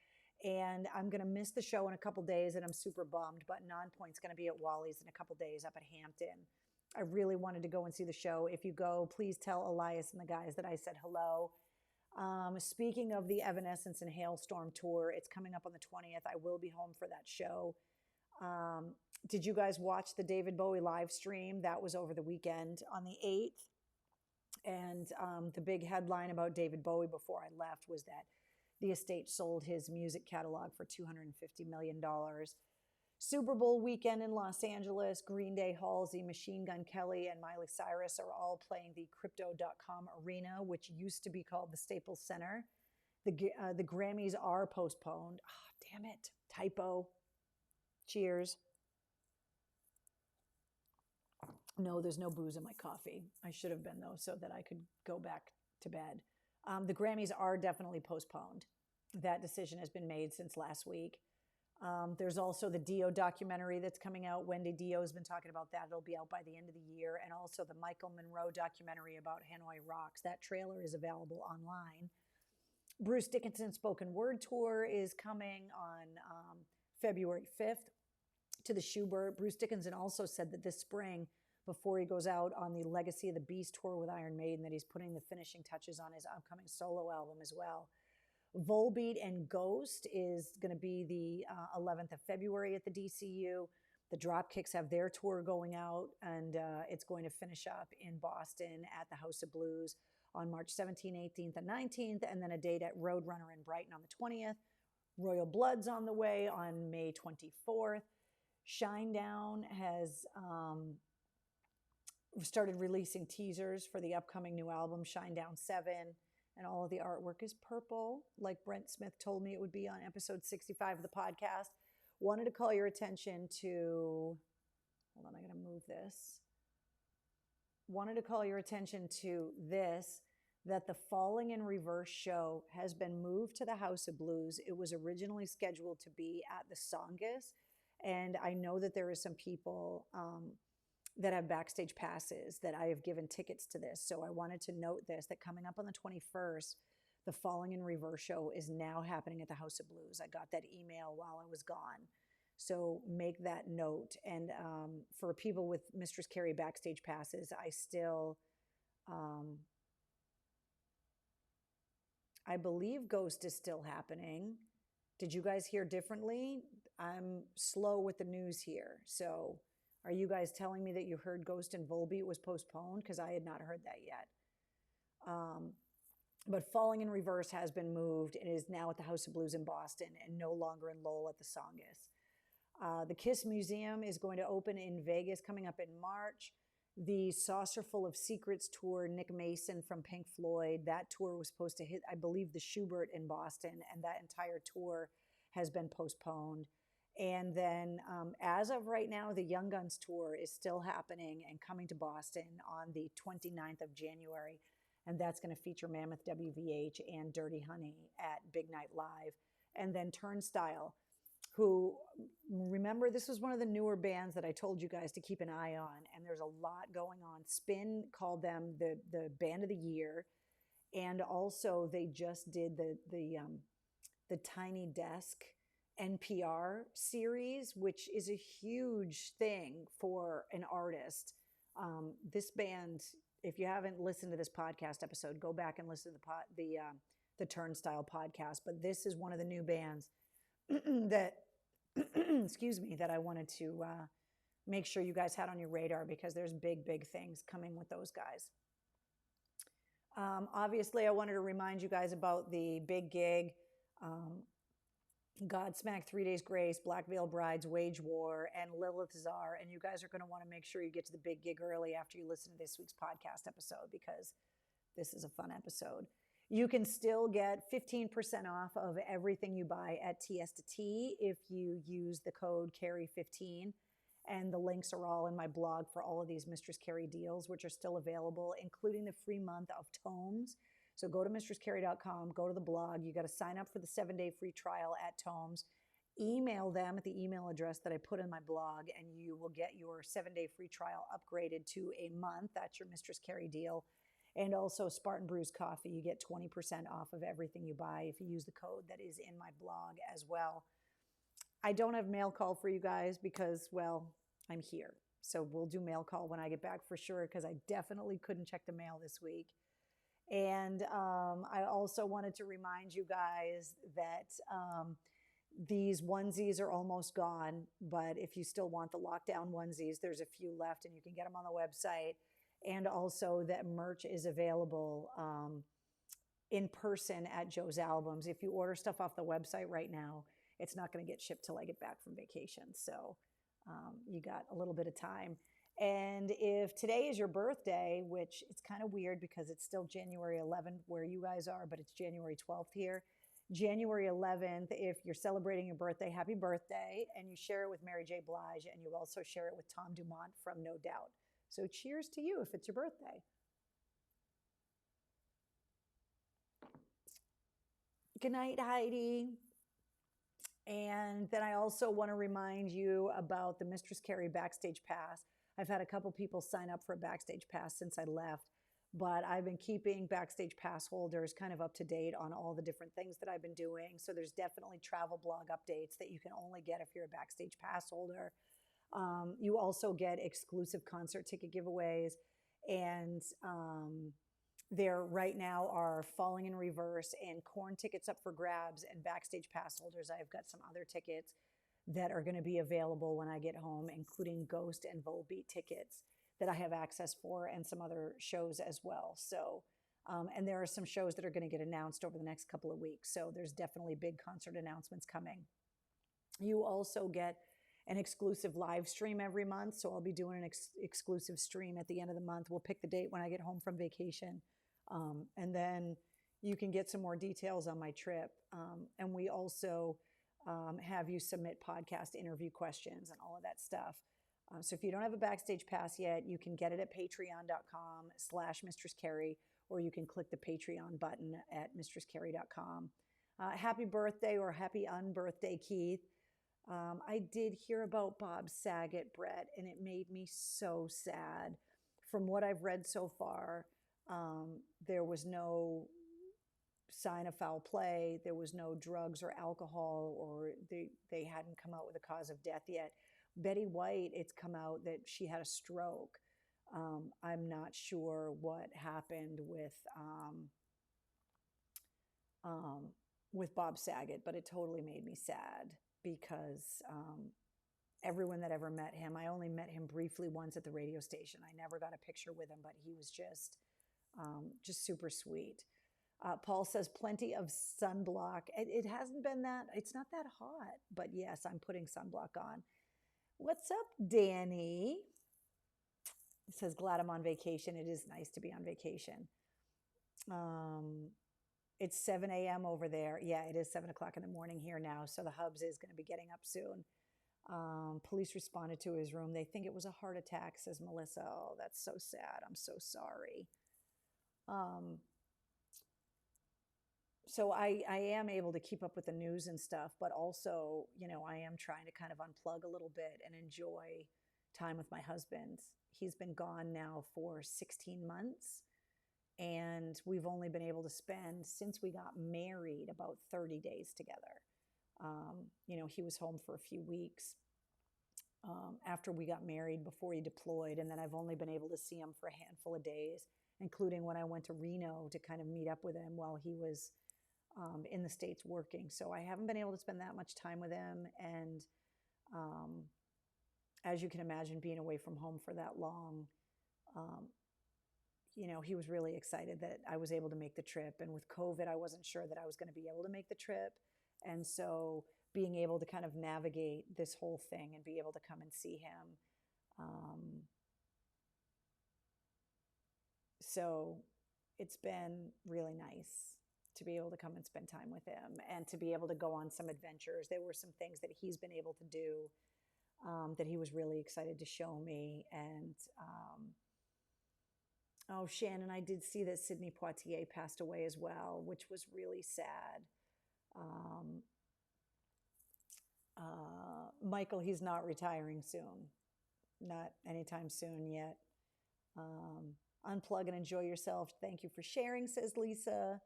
And I'm going to miss the show in a couple days, and I'm super bummed. But Nonpoint's going to be at Wally's in a couple days up at Hampton. I really wanted to go and see the show. If you go, please tell Elias and the guys that I said hello. Speaking of the Evanescence and Hailstorm tour, it's coming up on the 20th. I will be home for that show. Did you guys watch the David Bowie live stream? That was over the weekend on the 8th. And the big headline about David Bowie before I left was that the estate sold his music catalog for $250 million. Super Bowl weekend in Los Angeles, Green Day, Halsey, Machine Gun Kelly, and Miley Cyrus are all playing the Crypto.com Arena, which used to be called the Staples Center. The Grammys are postponed. Oh, damn it. Typo. Cheers. No, there's no booze in my coffee. I should have been, though, so that I could go back to bed. The Grammys are definitely postponed. That decision has been made since last week. There's also the Dio documentary that's coming out. Wendy Dio has been talking about that. It'll be out by the end of the year. And also the Michael Monroe documentary about Hanoi Rocks. That trailer is available online. Bruce Dickinson's spoken word tour is coming on February 5th to the Schubert. Bruce Dickinson also said that this spring, before he goes out on the Legacy of the Beast tour with Iron Maiden, that he's putting the finishing touches on his upcoming solo album as well. Volbeat and Ghost is going to be the 11th of February at the DCU. The Dropkicks have their tour going out, and it's going to finish up in Boston at the House of Blues on March 17th, 18th, and 19th, and then a date at Roadrunner in Brighton on the 20th. Royal Blood's on the way on May 24th. Shinedown has started releasing teasers for the upcoming new album, Shinedown 7. And all of the artwork is purple, like Brent Smith told me it would be on episode 65 of the podcast. Wanted to call your attention to, hold on, I got to move this. Wanted to call your attention to this, that the Falling in Reverse show has been moved to the House of Blues. It was originally scheduled to be at the Songus, and I know that there are some people that have backstage passes that I have given tickets to this. So I wanted to note this, that coming up on the 21st, the Falling in Reverse show is now happening at the House of Blues. I got that email while I was gone. So make that note. And for people with Mistress Carrie backstage passes, I still, I believe Ghost is still happening. Did you guys hear differently? I'm slow with the news here. So are you guys telling me that you heard Ghost and Volbeat was postponed? Because I had not heard that yet. But Falling in Reverse has been moved and is now at the House of Blues in Boston and no longer in Lowell at the Songus. The Kiss Museum is going to open in Vegas coming up in March. The Saucerful of Secrets tour, Nick Mason from Pink Floyd, that tour was supposed to hit, I believe, the Schubert in Boston, and that entire tour has been postponed. And then as of right now, the Young Guns tour is still happening and coming to Boston on the 29th of January. And that's going to feature Mammoth WVH and Dirty Honey at Big Night Live. And then Turnstile, who, remember, this was one of the newer bands that I told you guys to keep an eye on. And there's a lot going on. Spin called them the Band of the Year. And also they just did the Tiny Desk NPR series, which is a huge thing for an artist. This band, if you haven't listened to this podcast episode, go back and listen to the Turnstile podcast. But this is one of the new bands that, excuse me, that I wanted to make sure you guys had on your radar because there's big, big things coming with those guys. Obviously, I wanted to remind you guys about the big gig, Godsmack, 3 Days Grace, Black Veil Brides, Wage War, and Lilith Czar. And you guys are going to want to make sure you get to the big gig early after you listen to this week's podcast episode because this is a fun episode. You can still get 15% off of everything you buy at TS2T if you use the code Carrie15. And the links are all in my blog for all of these Mistress Carrie deals, which are still available, including the free month of tomes. So go to mistresscarrie.com, go to the blog. You got to sign up for the 7-day free trial at Tomes. Email them at the email address that I put in my blog, and you will get your 7-day free trial upgraded to a month. That's your Mistress Carrie deal. And also Spartan Brews Coffee. You get 20% off of everything you buy if you use the code that is in my blog as well. I don't have mail call for you guys because, well, I'm here. So we'll do mail call when I get back for sure because I definitely couldn't check the mail this week. And I also wanted to remind you guys that these onesies are almost gone. But if you still want the lockdown onesies, there's a few left and you can get them on the website. And also that merch is available in person at Joe's Albums. If you order stuff off the website right now, it's not going to get shipped till I get back from vacation. So you got a little bit of time. And if today is your birthday, which it's kind of weird because it's still January 11th where you guys are, but it's January 12th here. January 11th, if you're celebrating your birthday, happy birthday. And you share it with Mary J. Blige, and you also share it with Tom Dumont from No Doubt. So cheers to you if it's your birthday. Good night, Heidi. And then I also want to remind you about the Mistress Carrie Backstage Pass. I've had a couple people sign up for a Backstage Pass since I left, but I've been keeping Backstage Pass holders kind of up to date on all the different things that I've been doing. So there's definitely travel blog updates that you can only get if you're a Backstage Pass holder. You also get exclusive concert ticket giveaways, and there right now are Falling in Reverse and Korn tickets up for grabs, and Backstage Pass holders. I've got some other tickets that are going to be available when I get home, including Ghost and Volbeat tickets that I have access for, and some other shows as well. So, and there are some shows that are going to get announced over the next couple of weeks. So there's definitely big concert announcements coming. You also get an exclusive live stream every month. So I'll be doing an exclusive stream at the end of the month. We'll pick the date when I get home from vacation. And then you can get some more details on my trip. And we also have you submit podcast interview questions and all of that stuff. So if you don't have a Backstage Pass yet, you can get it at patreon.com/Mistress Carrie, or you can click the Patreon button at mistresscarrie.com. Happy birthday or happy unbirthday, Keith. I did hear about Bob Saget, Brett, and it made me so sad. From what I've read so far, there was no sign of foul play. There was no drugs or alcohol, or they hadn't come out with a cause of death yet. Betty White, it's come out that she had a stroke. I'm not sure what happened with Bob Saget, but it totally made me sad because everyone that ever met him, I only met him briefly once at the radio station. I never got a picture with him, but he was just super sweet. Paul says plenty of sunblock. It hasn't been that, it's not that hot, but yes, I'm putting sunblock on. What's up, Danny? It says, glad I'm on vacation. It is nice to be on vacation. It's 7 a.m. over there. Yeah, it is 7 o'clock in the morning here now. So the Hubs is going to be getting up soon. Police responded to his room. They think it was a heart attack, says Melissa. Oh, that's so sad. I'm so sorry. So I am able to keep up with the news and stuff, but also, I am trying to kind of unplug a little bit and enjoy time with my husband. He's been gone now for 16 months, and we've only been able to spend, since we got married, about 30 days together. He was home for a few weeks after we got married, before he deployed, and then I've only been able to see him for a handful of days, including when I went to Reno to kind of meet up with him while he was in the States working. So I haven't been able to spend that much time with him. And as you can imagine, being away from home for that long, um, he was really excited that I was able to make the trip. And with COVID, I wasn't sure that I was going to be able to make the trip. And so being able to kind of navigate this whole thing and be able to come and see him. Um, so it's been really nice to be able to come and spend time with him and to be able to go on some adventures. There were some things that he's been able to do that he was really excited to show me. And oh, Shannon, I did see that Sidney Poitier passed away as well, which was really sad. Um, Michael, he's not retiring soon, not anytime soon yet. Unplug and enjoy yourself. Thank you for sharing, says Lisa.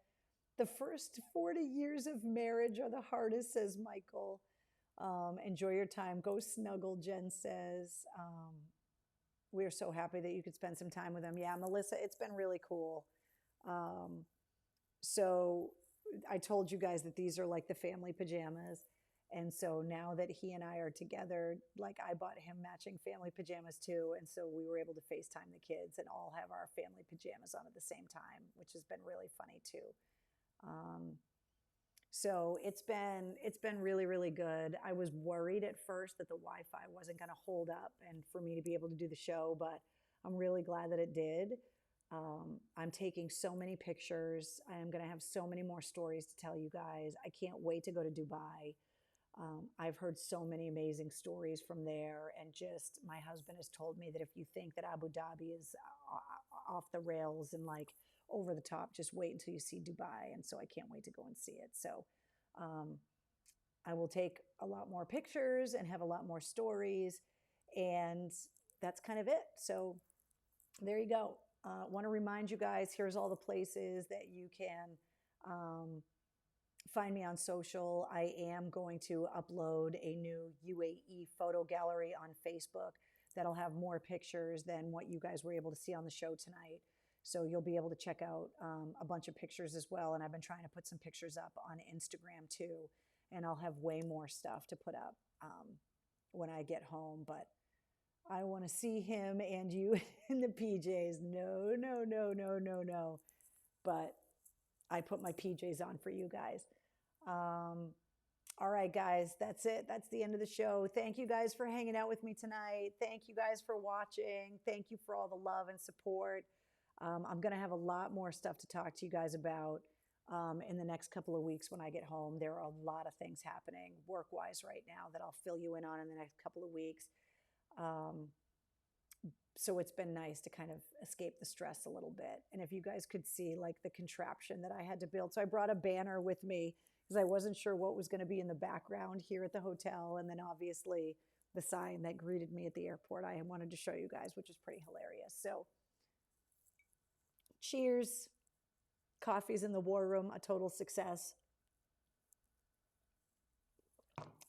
The first 40 years of marriage are the hardest, says Michael. Enjoy your time. Go snuggle, Jen says. We're so happy that you could spend some time with him. Yeah, Melissa, it's been really cool. So I told you guys that these are like the family pajamas. And so now that he and I are together, like I bought him matching family pajamas too. And so we were able to FaceTime the kids and all have our family pajamas on at the same time, which has been really funny too. So it's been really, really good. I was worried at first that the Wi-Fi wasn't going to hold up and for me to be able to do the show, but I'm really glad that it did. I'm taking so many pictures. I am going to have so many more stories to tell you guys. I can't wait to go to Dubai. I've heard so many amazing stories from there, and just my husband has told me that if you think that Abu Dhabi is off the rails and like over the top, just wait until you see Dubai. And so I can't wait to go and see it. So I will take a lot more pictures and have a lot more stories, and that's kind of it. So there you go. Want to remind you guys, here's all the places that you can find me on social. I am going to upload a new UAE photo gallery on Facebook that'll have more pictures than what you guys were able to see on the show tonight. So you'll be able to check out a bunch of pictures as well. And I've been trying to put some pictures up on Instagram too. And I'll have way more stuff to put up when I get home. But I want to see him and you in the PJs. No, no, no, no, no, no. But I put my PJs on for you guys. All right, guys, that's it. That's the end of the show. Thank you guys for hanging out with me tonight. Thank you guys for watching. Thank you for all the love and support. I'm going to have a lot more stuff to talk to you guys about in the next couple of weeks when I get home. There are a lot of things happening work-wise right now that I'll fill you in on in the next couple of weeks. So it's been nice to kind of escape the stress a little bit. And if you guys could see like the contraption that I had to build. So I brought a banner with me because I wasn't sure what was going to be in the background here at the hotel. And then obviously the sign that greeted me at the airport, I wanted to show you guys, which is pretty hilarious. So cheers. Coffee's in the war room, a total success.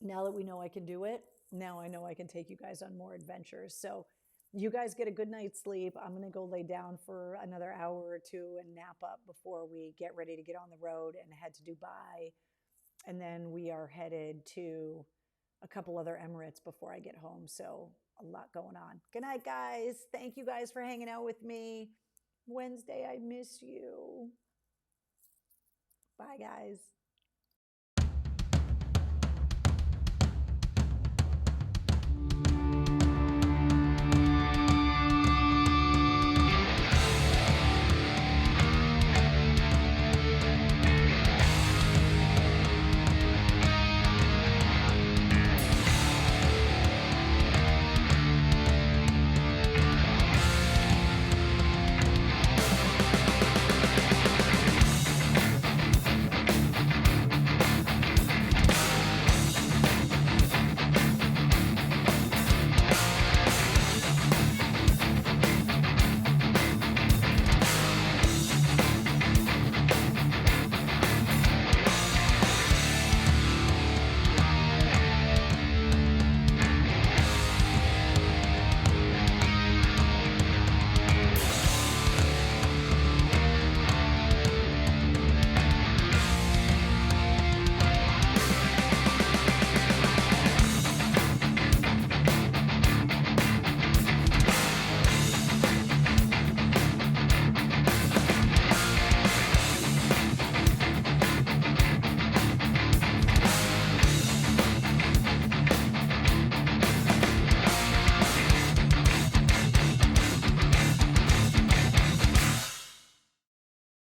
Now that we know I can do it, now I know I can take you guys on more adventures. So you guys get a good night's sleep. I'm going to go lay down for another hour or two and nap up before we get ready to get on the road and head to Dubai. And then we are headed to a couple other Emirates before I get home. So a lot going on. Good night, guys. Thank you guys for hanging out with me. Wednesday, I miss you. Bye, guys.